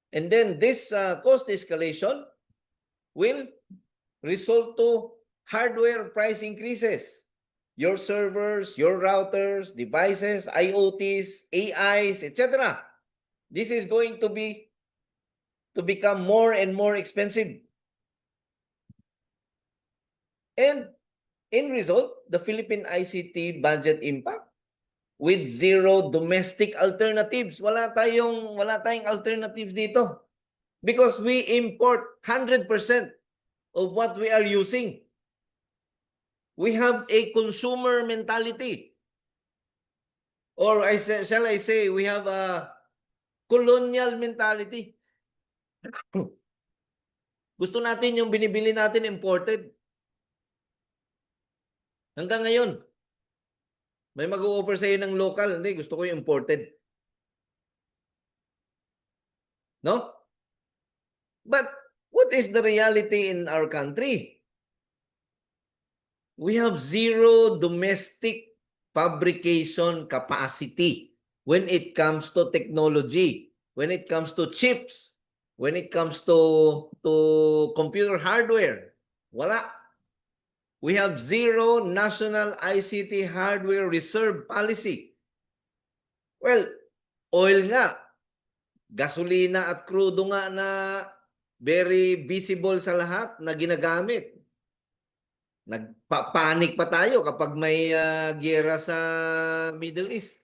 And then this cost escalation will result to hardware price increases. Your servers, your routers, devices, IoTs, AIs, etc. This is going to become more and more expensive. And in result, the Philippine ICT budget impact with zero domestic alternatives. Wala tayong alternatives dito. Because we import 100% of what we are using. We have a consumer mentality. Or shall I say, we have a colonial mentality. Gusto natin yung binibili natin imported. Hanggang ngayon, may mag-o-offer sa'yo ng local. Hindi, gusto ko yung imported. No? But what is the reality in our country? We have zero domestic fabrication capacity when it comes to technology, when it comes to chips, when it comes to computer hardware. Wala. We have zero national ICT hardware reserve policy. Well, oil nga, gasolina at crudo nga na very visible sa lahat na ginagamit. Nagpapanik pa tayo kapag may giyera sa Middle East.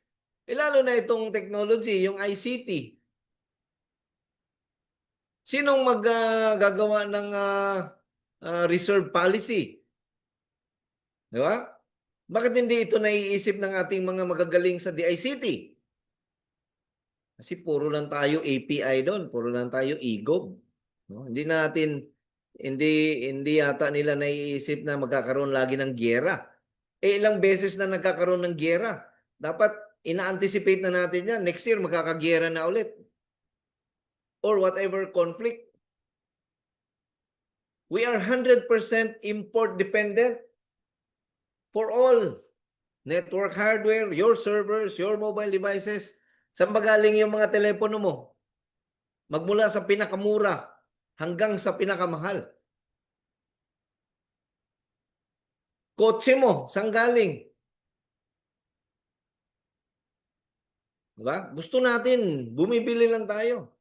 Lalo na itong technology, yung ICT. Sinong gagawa ng reserve policy? Di ba? Bakit hindi ito naiisip ng ating mga magagaling sa DICT? Kasi puro lang tayo API doon, puro lang tayo eGov. No? Hindi yata nila naiisip na magkakaroon lagi ng giyera. Ilang beses na nagkakaroon ng giyera. Dapat ina-anticipate na natin yan. Next year magkakagiyera na ulit. Or whatever conflict. We are 100% import dependent for all network hardware, your servers, your mobile devices. Saan ba galing yung mga telepono mo? Magmula sa pinakamura hanggang sa pinakamahal. Kotse mo, saan galing? Diba? Gusto natin, bumibili lang tayo.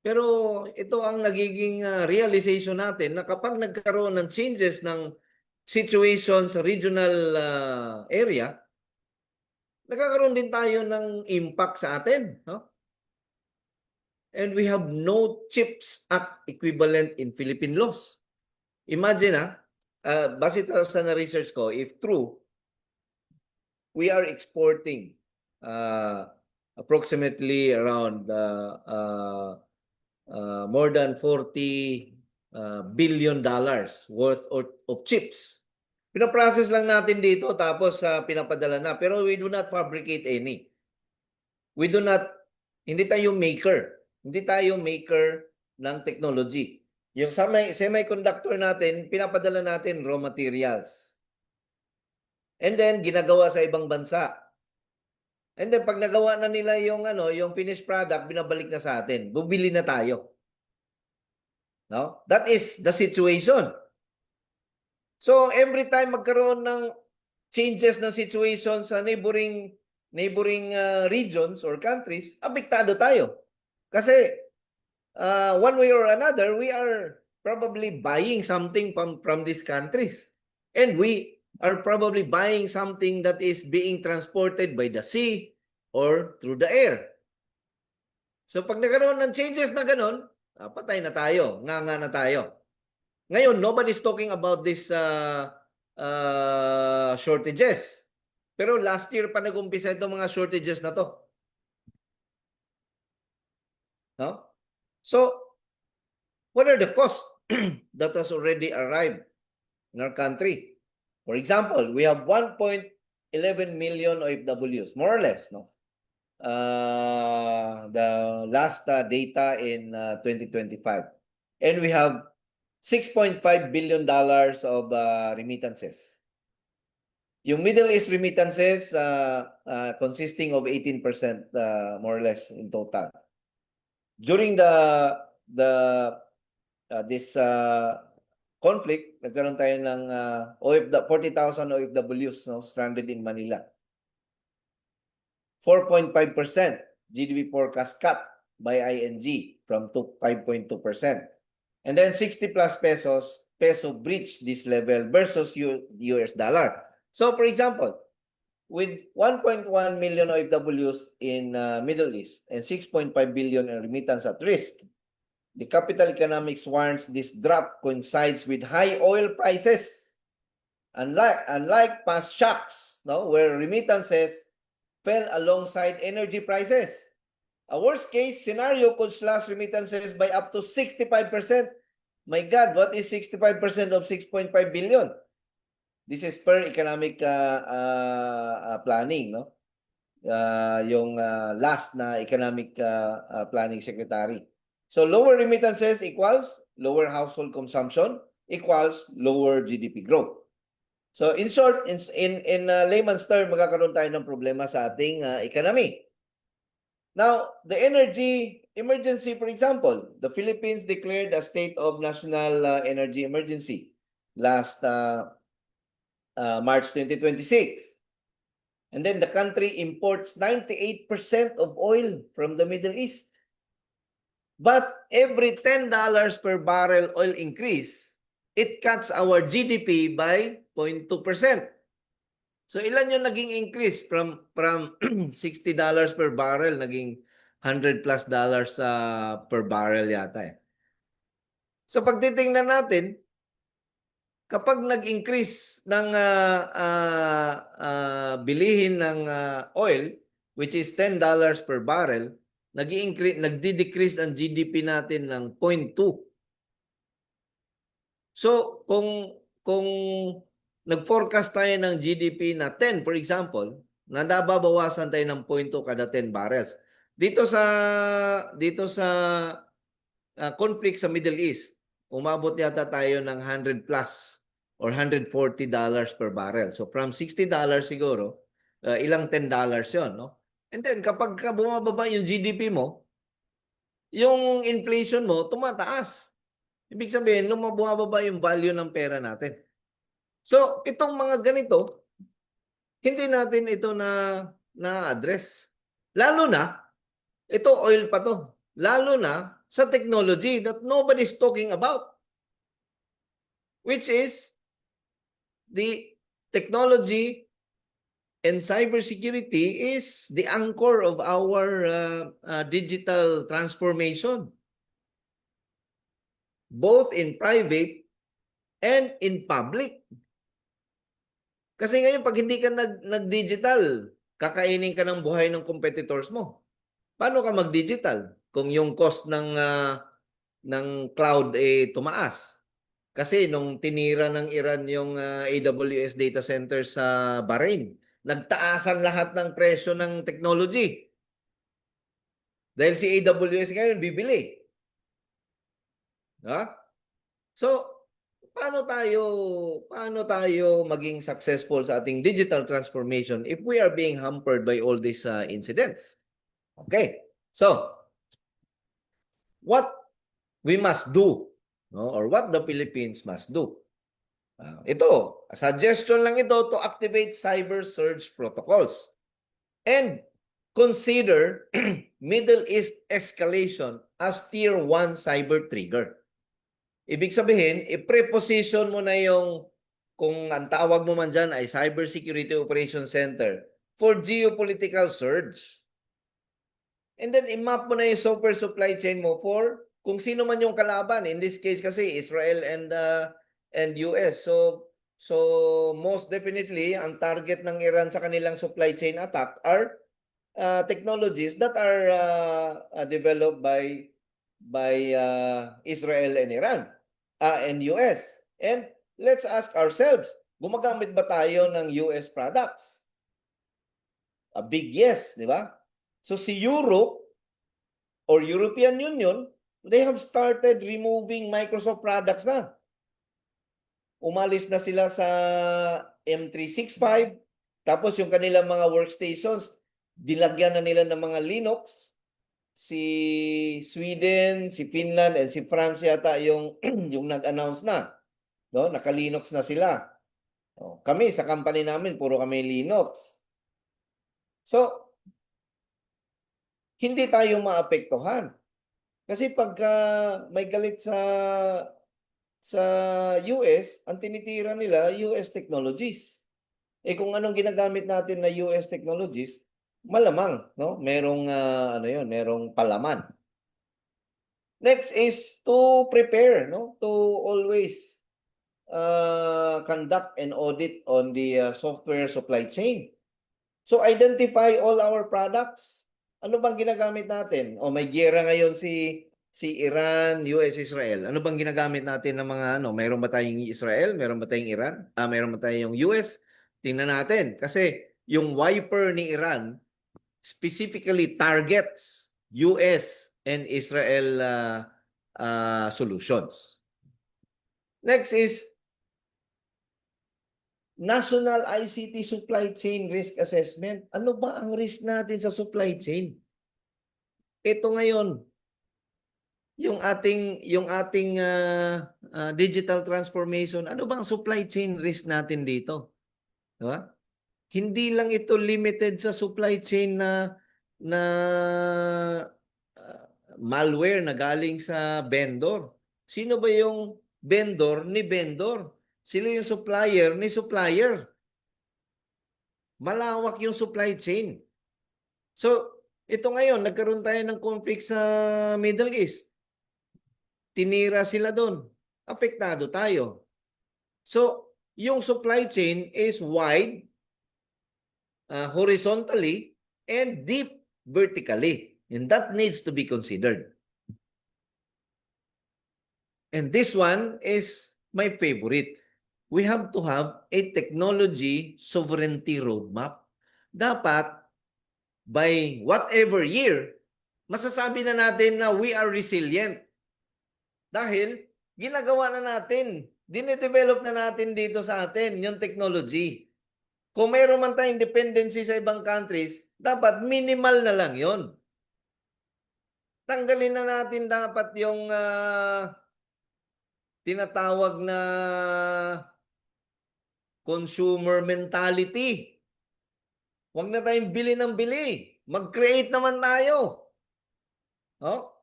Pero ito ang nagiging realization natin na kapag nagkaroon ng changes ng situation sa regional area, nagkakaroon din tayo ng impact sa atin. No? And we have no CHIPS Act equivalent in Philippine laws. Imagine, base sa na-research ko, if true, we are exporting approximately around more than $40 billion worth of chips. Pinaprocess lang natin dito tapos pinapadala na. Pero we do not fabricate any. Hindi tayo maker. Hindi tayo maker ng technology. Yung semiconductor natin, pinapadala natin raw materials. And then ginagawa sa ibang bansa. And then pag nagawa na nila yung yung finished product, binabalik na sa atin. Bumili na tayo. No? That is the situation. So every time magkaroon ng changes ng situation sa neighboring regions or countries, apektado tayo. Kasi one way or another, we are probably buying something from these countries. And we are probably buying something that is being transported by the sea or through the air. So pag nagkaroon ng changes na ganun, patay na tayo, nga na tayo. Ngayon, nobody's talking about this shortages. Pero last year pa nag-umpisa itong mga shortages na to. No? So, what are the costs that has already arrived in our country? For example, we have 1.11 million OFWs, more or less, no? The last data in 2025. And we have $6.5 billion of remittances. Yung Middle East remittances consisting of 18% more or less in total. During this conflict, nagkaroon tayo ng 40,000 OFWs stranded in Manila. 4.5% GDP forecast cut by ING from 5.2%. And then 60 plus peso breach this level versus US dollar. So for example, with 1.1 million OFWs in Middle East and 6.5 billion in remittance at risk, the Capital Economics warns this drop coincides with high oil prices. Unlike past shocks, where remittances fell alongside energy prices. A worst case scenario could slash remittances by up to 65%. My God, what is 65% of 6.5 billion? This is per economic planning, no? Yung last na economic planning secretary. So lower remittances equals lower household consumption equals lower GDP growth. So in short, in layman's term, magkakaroon tayo ng problema sa ating economy. Now, the energy emergency, for example, the Philippines declared a state of national energy emergency last March 2026. And then the country imports 98% of oil from the Middle East. But every $10 per barrel oil increase, it cuts our GDP by 0.2%. So ilan yung naging increase from $60 per barrel naging $100+ per barrel yata eh. So pag titingnan natin, kapag nag-increase ng bilihin ng oil, which is $10 per barrel, nagdi-decrease ang GDP natin ng 0.2. So, kung nag-forecast tayo ng GDP na 10, for example, na nababawasan tayo ng 0.2 kada 10 barrels. Dito sa conflict sa Middle East, umabot yata tayo ng 100+ or $140 per barrel. So, from $60 siguro, ilang $10 yon, no? And then, kapag bumababa yung GDP mo, yung inflation mo, tumataas. Ibig sabihin, bumababa yung value ng pera natin. So, itong mga ganito, hindi natin ito na-address. Lalo na, ito oil pa to. Lalo na sa technology that nobody's talking about. Which is the technology and cybersecurity is the anchor of our digital transformation. Both in private and in public. Kasi ngayon, pag hindi ka nag-digital, kakainin ka ng buhay ng competitors mo. Paano ka mag-digital kung yung cost ng cloud tumaas? Kasi nung tinira ng Iran yung AWS data center sa Bahrain, nagtaasan lahat ng presyo ng technology. Dahil si AWS ngayon bibili. So, paano tayo maging successful sa ating digital transformation if we are being hampered by all these incidents? Okay. So, what we must do, no, or what the Philippines must do. Ito, a suggestion lang ito to activate cyber surge protocols and consider Middle East escalation as tier 1 cyber trigger. Ibig sabihin, i-preposition mo na yung, kung ang tawag mo man dyan ay Cyber Security Operations Center for geopolitical surge. And then, i-map mo na yung software supply chain mo for kung sino man yung kalaban. In this case kasi, Israel and US. So most definitely, ang target ng Iran sa kanilang supply chain attack are technologies that are developed by Israel and Iran and US. And let's ask ourselves, gumagamit ba tayo ng US products? A big yes, di ba? So si Europe or European Union, they have started removing Microsoft products na. Umalis na sila sa M365, tapos yung kanilang mga workstations, dilagyan na nila ng mga Linux. Si Sweden, si Finland, and si France yata yung nag-announce na. No? Naka-Linux na sila. Kami, sa company namin, puro kami Linux. So, hindi tayo maapektuhan. Kasi pagka may galit sa US, ang tinitira nila, US technologies. Kung anong ginagamit natin na US technologies, malamang, no? Merong merong palaman. Next is to prepare, no? To always conduct an audit on the software supply chain. So identify all our products. Ano bang ginagamit natin? May giyera ngayon si Iran, US, Israel. Ano bang ginagamit natin ng mga Meron ba tayong Israel? Meron ba tayong Iran? Meron ba tayong US? Tingnan natin kasi yung wiper ni Iran specifically targets US and Israel solutions. Next is National ICT Supply Chain Risk Assessment. Ano ba ang risk natin sa supply chain? Ito ngayon, yung ating digital transformation, ano bang supply chain risk natin dito? Diba? Hindi lang ito limited sa supply chain na malware na galing sa vendor. Sino ba yung vendor ni vendor? Sino yung supplier ni supplier? Malawak yung supply chain. So, ito ngayon, nagkaroon tayo ng conflict sa Middle East. Tinira sila doon. Apektado tayo. So, yung supply chain is wide, horizontally, and deep vertically. And that needs to be considered. And this one is my favorite. We have to have a technology sovereignty roadmap. Dapat, by whatever year, masasabi na natin na we are resilient. Dahil, ginagawa na natin, dinedevelop na natin dito sa atin yung technology. Kung mayroon man tayong dependency sa ibang countries, dapat minimal na lang yon. Tanggalin na natin dapat yung tinatawag na consumer mentality. Huwag na tayong bili ng bili. Mag-create naman tayo.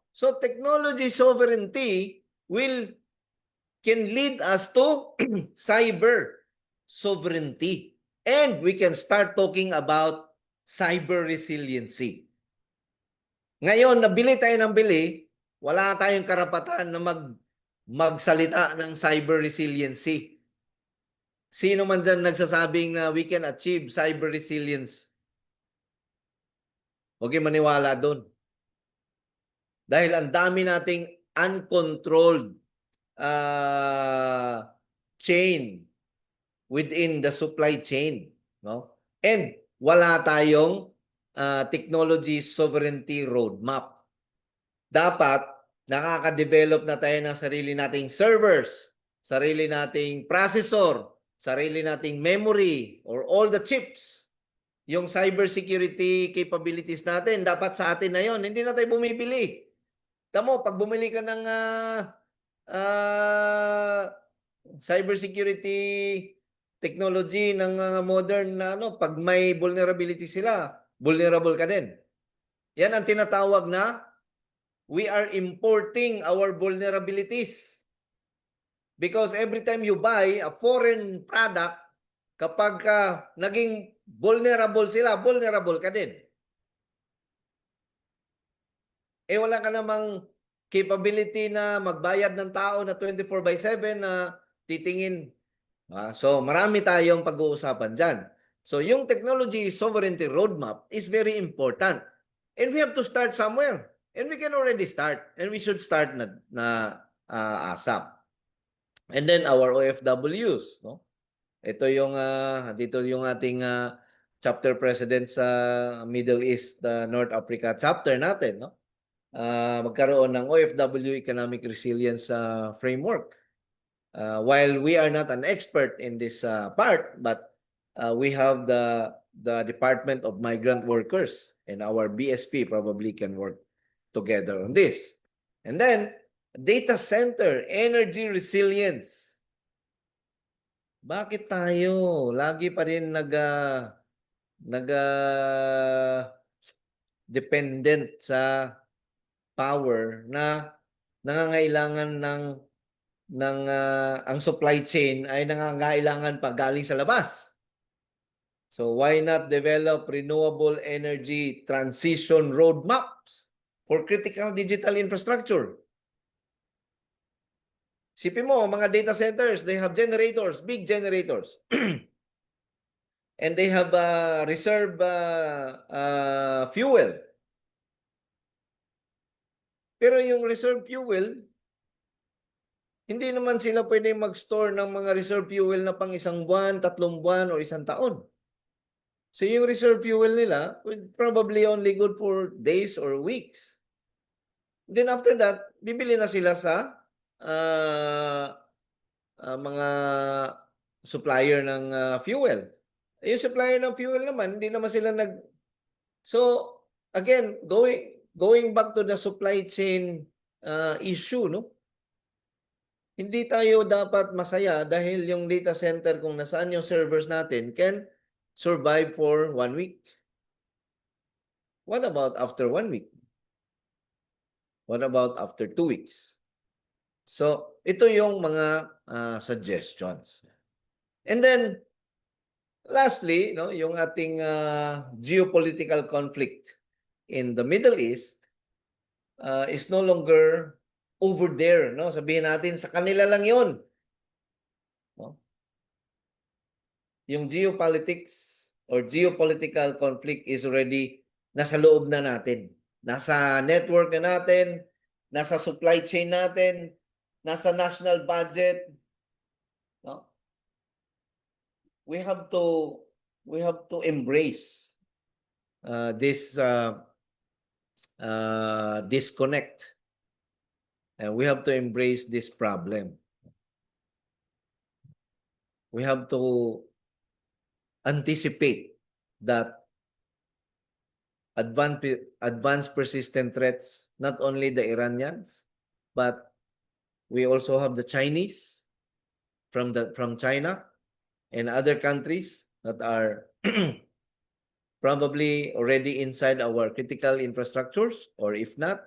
So technology sovereignty can lead us to cyber sovereignty. And we can start talking about cyber resiliency. Ngayon, nabili tayo ng bili, wala tayong karapatan na magsalita ng cyber resiliency. Sino man dyan nagsasabing na we can achieve cyber resilience? Huwag kayong maniwala doon. Dahil ang dami nating uncontrolled chain within the supply chain. No? And wala tayong technology sovereignty roadmap. Dapat nakaka-develop na tayo ng sarili nating servers, sarili nating processor, sarili nating memory, or all the chips. Yung cybersecurity capabilities natin, dapat sa atin na yon. Hindi na tayo bumibili. Tamo, pag bumili ka ng cybersecurity technology ng modern na pag may vulnerability sila, vulnerable ka din. Yan ang tinatawag na we are importing our vulnerabilities. Because every time you buy a foreign product, kapag naging vulnerable sila, vulnerable ka din. Wala ka namang capability na magbayad ng tao na 24/7 na titingin. So, marami tayong pag-uusapan dyan. So, yung technology sovereignty roadmap is very important. And we have to start somewhere. And we can already start. And we should start na ASAP. And then our OFWs, no? Ito yung dito yung ating chapter president sa Middle East, North Africa chapter natin, no? Magkaroon ng OFW economic resilience framework. While we are not an expert in this part, but we have the Department of Migrant Workers, and our BSP probably can work together on this. And then data center energy resilience. Bakit tayo lagi pa rin dependent sa power na nangangailangan ng ang supply chain ay nangangailangan pa galing sa labas? So why not develop renewable energy transition roadmaps for critical digital infrastructure? Sipin mo, mga data centers, they have generators, big generators. And they have reserve fuel. Pero yung reserve fuel, hindi naman sila pwedeng mag-store ng mga reserve fuel na pang 1 buwan, 3 buwan, o 1 taon. So yung reserve fuel nila would probably only good for days or weeks. Then after that, bibili na sila sa mga supplier ng fuel. Yung supplier ng fuel naman, hindi naman sila So again, going back to the supply chain issue, no? Hindi tayo dapat masaya dahil yung data center kung nasaan yung servers natin can survive for 1 week. What about after 1 week? What about after 2 weeks? So, ito yung mga suggestions. And then, lastly, no, yung ating geopolitical conflict in the Middle East is no longer over there, no? Sabihin natin sa kanila lang 'yon. No? Yung geopolitics or geopolitical conflict is already nasa loob na natin. Nasa network na natin, nasa supply chain natin, nasa national budget, no? We have to embrace this disconnect, and we have to embrace this problem. We have to anticipate that advanced persistent threats, not only the Iranians, but we also have the Chinese from China and other countries that are probably already inside our critical infrastructures, or if not,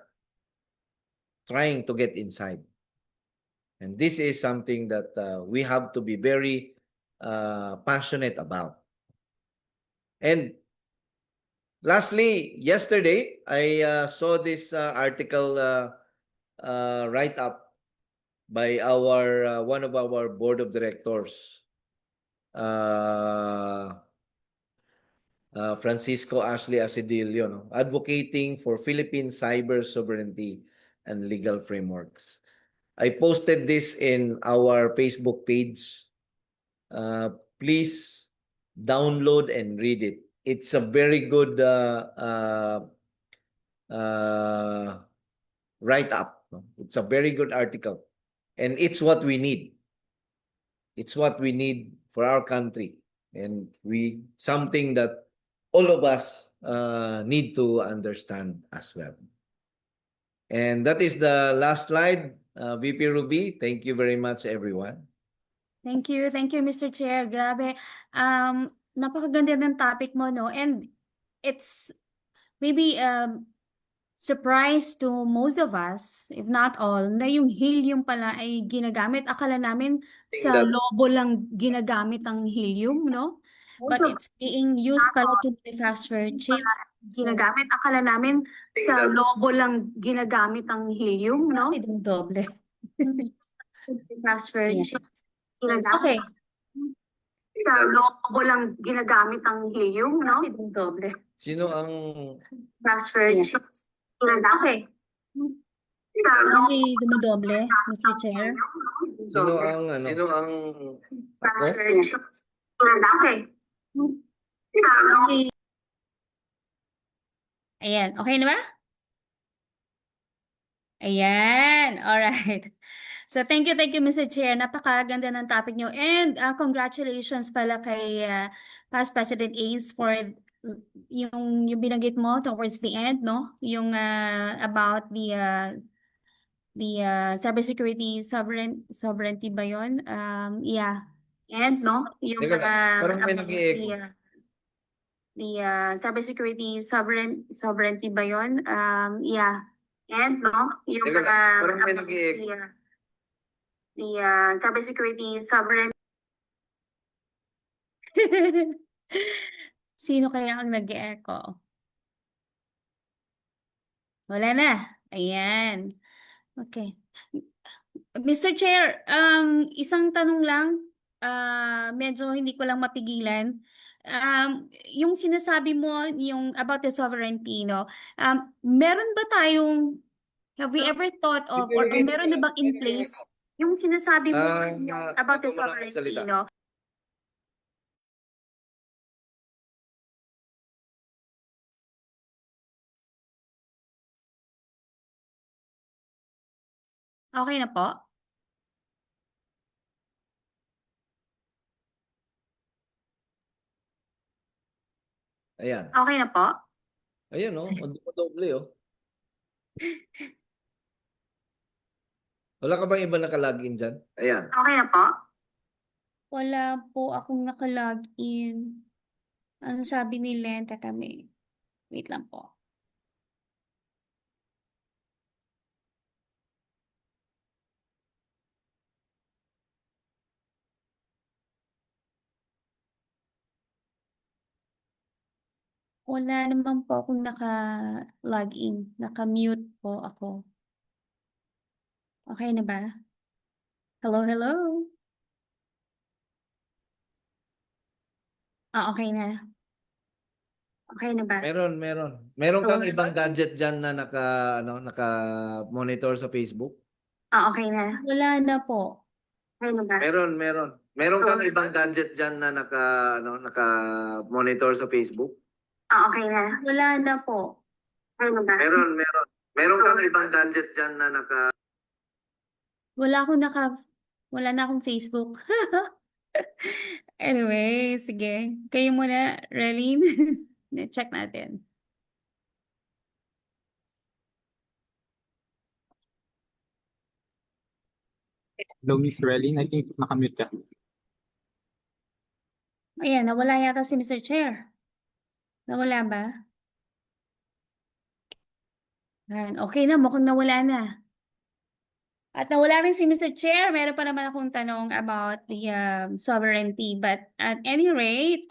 trying to get inside. And this is something that we have to be very passionate about. And lastly, yesterday, I saw this article write-up by one of our board of directors, Francisco Ashley Asedillo, no? Advocating for Philippine cyber sovereignty and legal frameworks. I posted this in our Facebook page. Please download and read it. It's a very good write-up. No? It's a very good article. And it's what we need. It's what we need for our country, and something that all of us need to understand as well. And that is the last slide. VP Ruby, thank you very much, everyone. Thank you, Mr. Chair. Grabe. Napakaganda ng topic mo, no? And it's maybe surprise to most of us, if not all, na yung helium pala ay ginagamit. Akala namin sa That- lobo lang ginagamit ang helium, no? But it's being used pala to manufacture chips. Ginagamit. Akala namin sa lobo lang ginagamit ang helium, no? Doble. Manufacture Yeah. chips. Okay. Sa lobo lang ginagamit ang helium, no? Doble. Sino ang Transfer Yeah. chips. Okay. Okay, dumodoble, Mr. Chair. sino ang Transfer Ako? chips. Okay. Okay. Ayan, okay na ba? Ayan, alright. So thank you, Mr. Chair. Napakaganda ng topic nyo. And congratulations pala kay Past President Ace for yung binanggit mo towards the end, no? Yung about the cybersecurity sovereignty ba yun? Yeah. And no, yung Teka lang, parang may about nag-i-echo. the cybersecurity sovereignty ba yun? Yeah. And no, yung Teka lang, parang may about nag-i-echo. the cybersecurity sovereignty. Sino kaya ang nag-echo? Wala na. Ayan. Okay. Mr. Chair, isang tanong lang. Medyo hindi ko lang mapigilan. Yung sinasabi mo, yung about the sovereignty, no? Meron ba tayong, have we ever thought of, or meron na bang in place, yung sinasabi mo yung about the ikaw muna sovereignty, magsalita. no? Okay na po? Ayan. Okay na po? Ayan, oh. Doble, oh. Wala ka bang iba naka-login dyan? Ayan. Okay na po? Wala po akong nakalogin. Ano sabi ni Lenta kami? Wait lang po. Wala naman po akong naka-login. Naka-mute po ako. Okay na ba? Hello, hello? Okay na. Okay na ba? Meron. Meron kang Oo. ibang gadget dyan na naka-monitor sa Facebook? Okay na. Wala na po. Okay na ba? Meron. Meron kang ibang gadget dyan na naka-monitor sa Facebook? Okay na. Wala na po. Okay na ba? Meron. Meron kang ibang gadget dyan na Wala na akong Facebook. Anyway, sige. Kayo muna, Relene. Check natin. Hello, Miss Relin. I think nakamute ka. Ayan, nawala yata si Mr. Chair. Nawala ba? Ayan, okay na, mukhang nawala na. At nawala rin si Mr. Chair. Meron pa naman akong tanong about the sovereignty. But at any rate,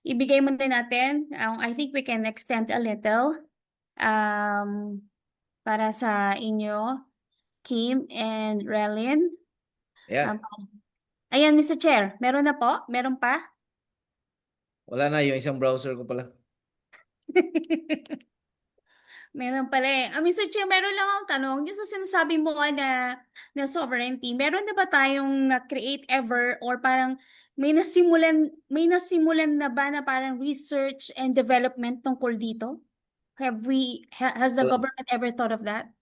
ibigay muna natin. I think we can extend a little para sa inyo, Kim and Relin. Ayan. Ayan, Mr. Chair. Meron na po? Meron pa? Wala na, yung isang browser ko pala. Meron pala eh. Mr. Chair, meron lang akong tanong. Yung sa sinasabi mo na sovereignty, meron na ba tayong na-create ever or parang may nasimulan na ba na parang research and development tungkol dito? Has the Wala. government ever thought of that?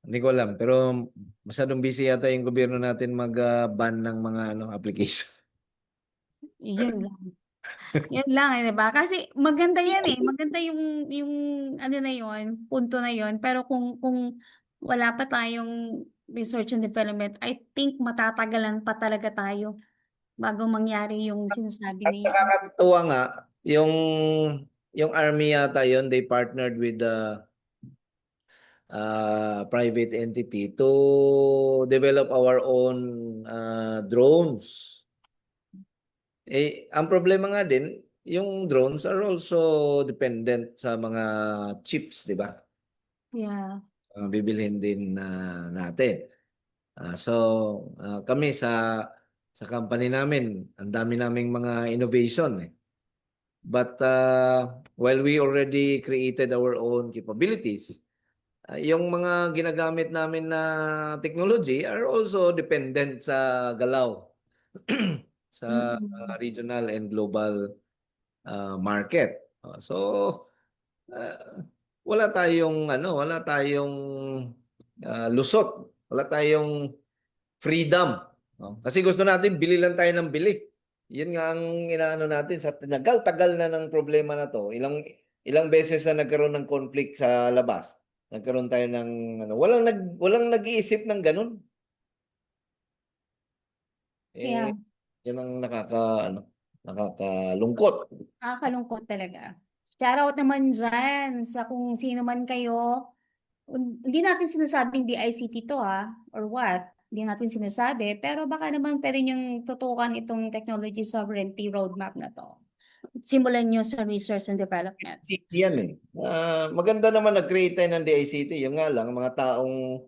Hindi ko alam, pero masyadong busy yata yung gobyerno natin mag-ban ng mga application. Yun lang. Yan lang, eh, 'di ba? Kasi maganda yan eh. Maganda yung ano na yon, punto na yon. Pero kung wala pa tayong research and development, I think matatagalan pa talaga tayo bago mangyari yung sinasabi At ni nakakatuwa nga, yung army yata yon, they partnered with the private entity to develop our own drones. Ang problema nga din, yung drones are also dependent sa mga chips, di ba? Yeah. Bibilhin din natin. Kami sa company namin, ang dami naming mga innovation eh. But while we already created our own capabilities, yung mga ginagamit namin na technology are also dependent sa galaw sa Mm-mm. regional and global market. Uh, wala tayong lusot, wala tayong freedom. No? Kasi gusto natin bili lang tayo ng bili. Yun nga ang inaano natin sa tagal-tagal na ng problema na to. Ilang beses na nagkaroon ng conflict sa labas. Nagkaroon tayo ng walang nag-iisip ng ganun. Yeah. Yun ang nakakalungkot. Nakakalungkot talaga. Shoutout naman dyan sa kung sino man kayo. Hindi natin sinasabing DICT to or what. Hindi natin sinasabi. Pero baka naman pwede niyong tutukan itong technology sovereignty roadmap na to. Simulan niyo sa research and development. DICT yan eh. Maganda naman nag-create tayo ng DICT. Yung nga lang, mga taong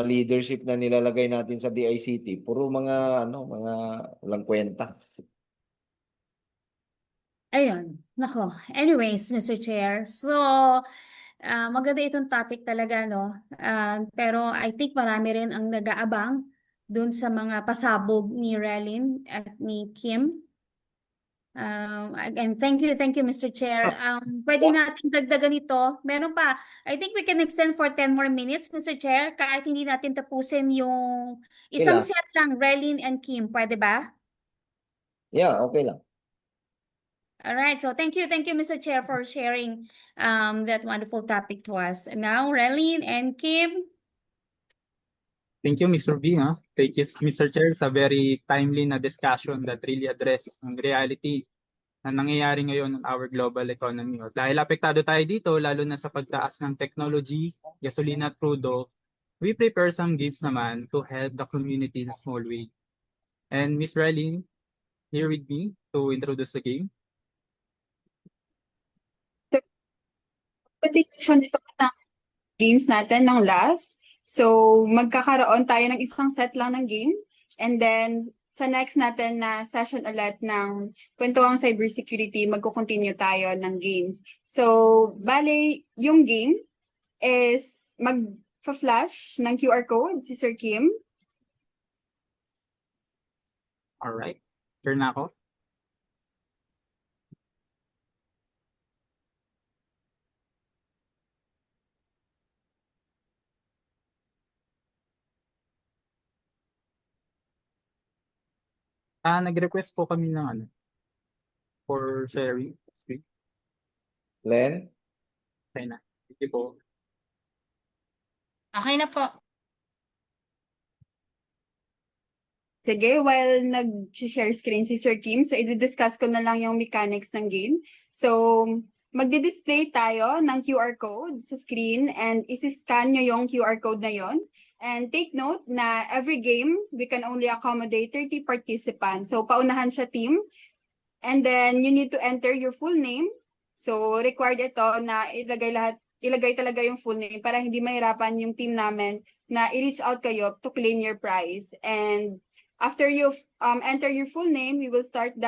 leadership na nilalagay natin sa DICT, puro mga walang kwenta. Ayun. Nako. Anyways, Mr. Chair. So, maganda itong topic talaga, no? Pero I think marami rin ang nag-aabang dun sa mga pasabog ni Relin at ni Kim. Again, thank you, Mr. Chair. Pwede natin dagdagan ito. Meron pa. I think we can extend for 10 more minutes, Mr. Chair, kahit hindi natin tapusin yung isang Kailan? set lang, Relin and Kim. Pwede ba? Yeah, okay lang. All right. So thank you, Mr. Chair, for sharing that wonderful topic to us. And now, Relin and Kim. Thank you, Mr. B. Thank you, Mr. Chair, sa very timely na discussion that really address ang reality na nangyayari ngayon in our global economy. Dahil apektado tayo dito, lalo na sa pagtaas ng technology, gasolina at crudo, we prepare some games naman to help the community in a small way. And Ms. Relin, here with me to introduce the game. Continuation dito ng games natin ng last. So, magkakaroon tayo ng isang set lang ng game. And then, sa next natin na session ulit ng kwentuhang cybersecurity, magko-continue tayo ng games. So, bale, yung game is mag-flash ng QR code si Sir Kim. Alright, turn na ako. Nag-request po kami ng for sharing screen. Len? Okay na. Sige po. Okay na po. Sige, while nag-share screen si Sir Kim, so i-discuss ko na lang yung mechanics ng game. So, magdi-display tayo ng QR code sa screen and isi-scan nyo yung QR code na yon. And take note na every game, we can only accommodate 30 participants. So, paunahan siya team. And then, you need to enter your full name. So, required ito na ilagay talaga yung full name para hindi mahirapan yung team namin na i-reach out kayo to claim your prize. And after you enter your full name, you will start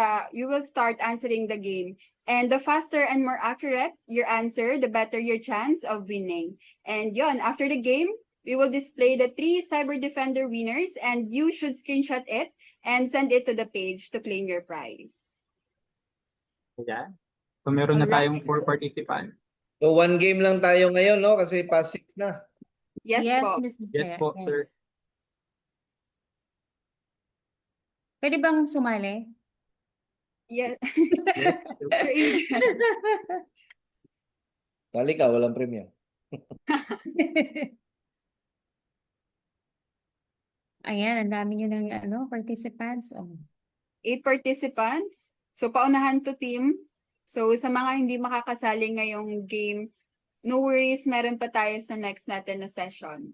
answering the game. And the faster and more accurate your answer, the better your chance of winning. And yon, after the game, we will display the 3 Cyber Defender winners and you should screenshot it and send it to the page to claim your prize. Ayan. So meron na Alright. tayong 4 participants. So one game lang tayo ngayon, no? Kasi past 6 na. Yes, Yes, po. Mr. Yes Chair. po, sir. Yes. Pwede bang sumali? Yes. Yes. Sir Adrian. Sali ka, walang premyo. Ayan, ang dami nyo ng participants. Oh. 8 participants. So, paunahan to team. So, sa mga hindi makakasali ngayong game, no worries, meron pa tayo sa next natin na session.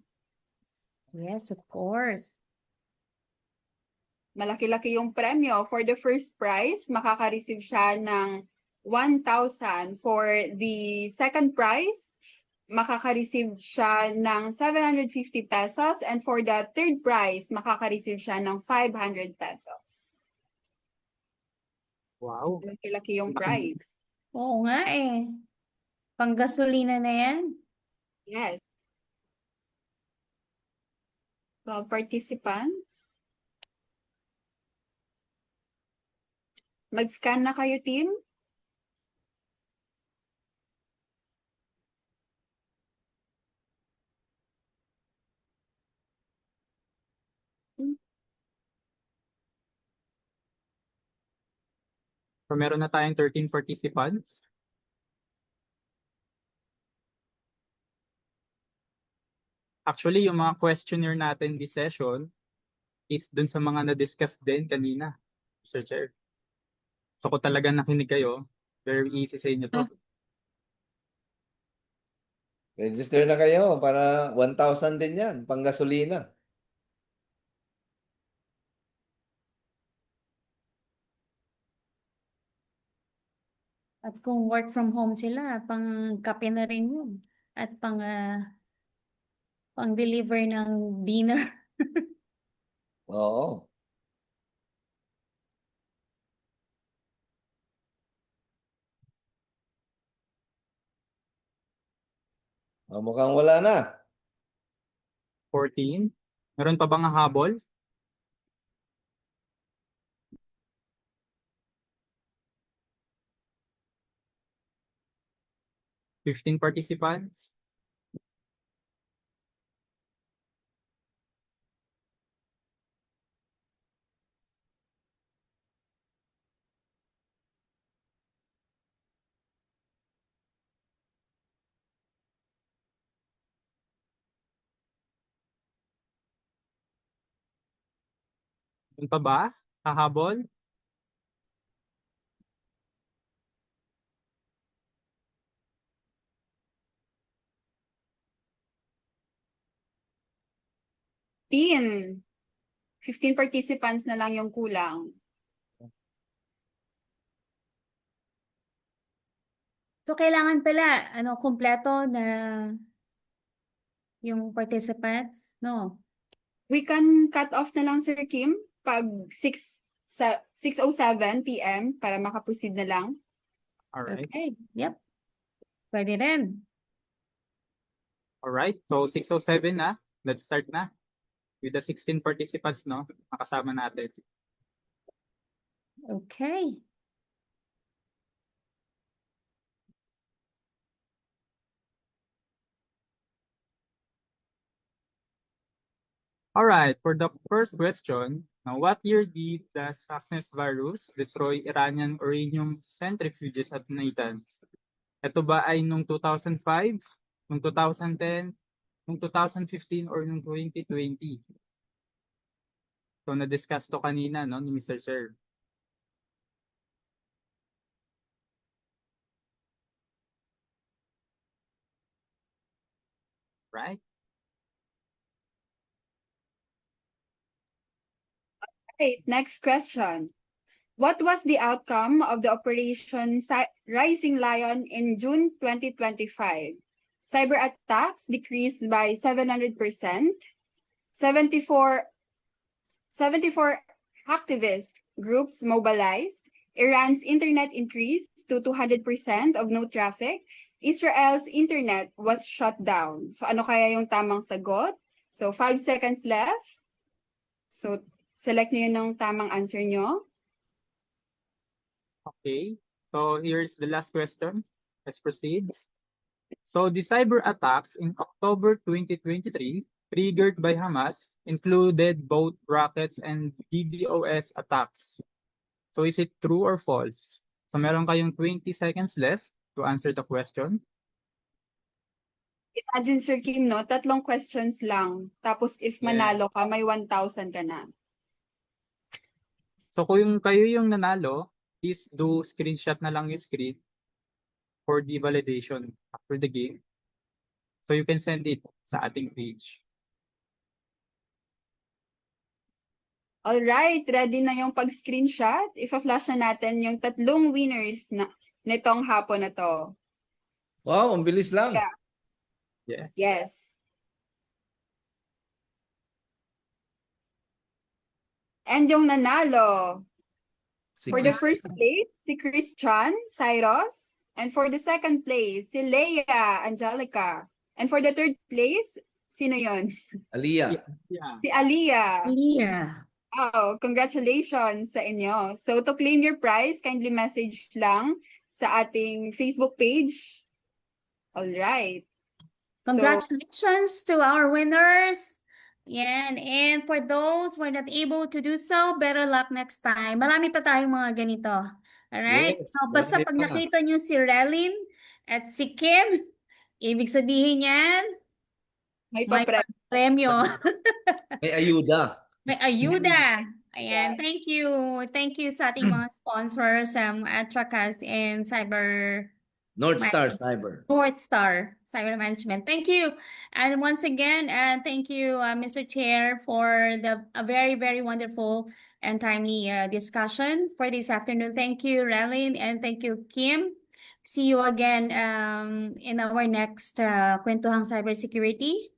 Yes, of course. Malaki-laki yung premyo. For the first prize, makaka-receive siya ng 1,000. For the second prize, makaka-receive siya ng 750 pesos. And for the third prize, makaka-receive siya ng 500 pesos. Wow. Malaki-laki yung prize. Oo nga eh. Panggasolina na yan. Yes. 12 participants. Mag-scan na kayo, team. So meron na tayong 13 participants. Actually, yung mga questionnaire natin this session is dun sa mga na-discuss din kanina, Mr. Chair. So kung talagang nakinig kayo, very easy sa inyo to. Register na kayo para 1,000 din yan, panggasolina. At kung work from home sila, pang kape na rin yun. At pang deliver ng dinner. Oo. Mukhang wala na. 14. Meron pa bang habol? Fifteen participants. Meron pa ba? Hahabol? Team. 15 participants na lang yung kulang. So, kailangan pala, kumpleto na yung participants, no? We can cut off na lang, Sir Kim, pag 6:07 p.m. para makaproceed na lang. Alright. Okay, yep. Pwede rin. Alright. So 6:07 na. Let's start na. With the 16 participants, no? Makasama natin. Okay. Alright, for the first question, what year did the Success virus destroy Iranian uranium centrifuges at Natanz? Ito ba ay nung 2005, nung 2010, nung 2015, or nung 2020? So na-discuss to kanina, no, ni Mr. Chair. Right? Okay, next question. What was the outcome of the Operation Rising Lion in June 2025? Cyber attacks decreased by 700%. 74 activist groups mobilized. Iran's internet increased to 200% of no traffic. Israel's internet was shut down. So ano kaya yung tamang sagot? So 5 seconds left. So select niyo yung tamang answer nyo. Okay. So here's the last question. Let's proceed. So the cyber attacks in October 2023 triggered by Hamas included both rockets and DDoS attacks. So is it true or false? So meron kayong 20 seconds left to answer the question. Imagine, Sir Kim, no? 3 questions lang. Tapos if Yeah. manalo ka, may 1,000 ka na. So kung kayo yung nanalo, please do screenshot na lang yung screen for the validation after the game. So you can send it sa ating page. Alright, ready na yung pag-screenshot. Ipa-flash na natin yung 3 winners na nitong hapon na to. Wow, ang bilis lang. Yeah. Yeah. Yes. And yung nanalo, Si for the Chris- first place, si Christian Cyrus. And for the second place, si Leia Angelica. And for the third place, sino yon? Aliyah. Yeah. Si Aliyah. Yeah. Wow, congratulations sa inyo. So to claim your prize, kindly message lang sa ating Facebook page. All right. So, Congratulations to our winners. Yan. And for those who are not able to do so, better luck next time. Marami pa tayong mga ganito. Alright? Yes, So, basta marami pag pa. nakita nyo si Relin at si Kim, ibig sabihin yan, may may papre. premyo. May ayuda. May ayuda. Ayan. Thank you. Thank you sa ating mga sponsors, Atracas and North Star Cyber. North Star Cyber Management. Thank you. And once again, thank you, Mr. Chair, for a very, very wonderful and timely discussion for this afternoon. Thank you, Relin, and thank you, Kim. See you again in our next Kwentuhang Cybersecurity.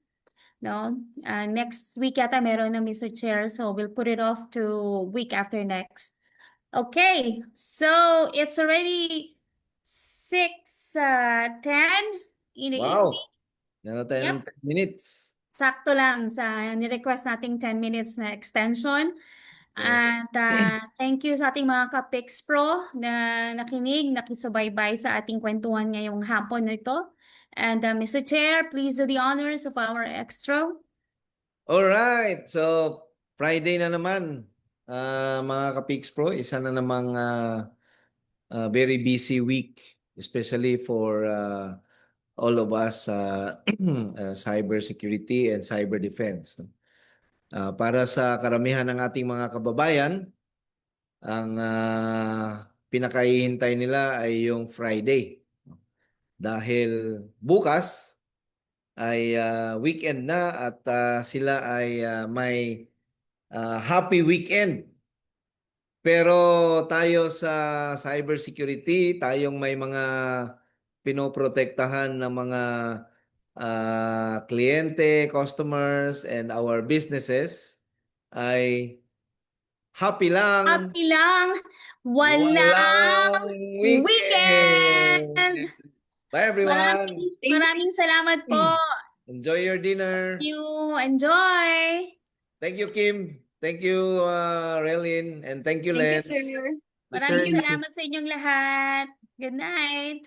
No, next week yata meron na, Mr. Chair, so we'll put it off to week after next. Okay, so it's already 6:10 in the Wow. evening. Yan na tayo Yep. ng 10 minutes. Sakto lang sa ni-request nating 10 minutes na extension. Yeah. And thank you sa ating mga ka-Pix Pro na nakinig, nakisubaybay sa ating kwentuhan ngayong hapon na ito. And Mr. Chair, please do the honors of our extra. All right. So, Friday na naman. Mga ka-Pix Pro, isa na namang very busy week, especially for all of us cyber security and cyber defense. Para sa karamihan ng ating mga kababayan, ang pinakahihintay nila ay yung Friday. Dahil bukas ay weekend na at sila ay may happy weekend. Pero tayo sa cybersecurity, tayong may mga pinoprotektahan ng mga kliyente, customers, and our businesses ay happy lang. Happy lang, walang weekend. Bye everyone. Maraming salamat po. Enjoy your dinner. You enjoy. Thank you, Kim. Thank you, Relin. And thank you, Thank you, Len. sir. Maraming Sir, salamat sa inyong lahat. Good night.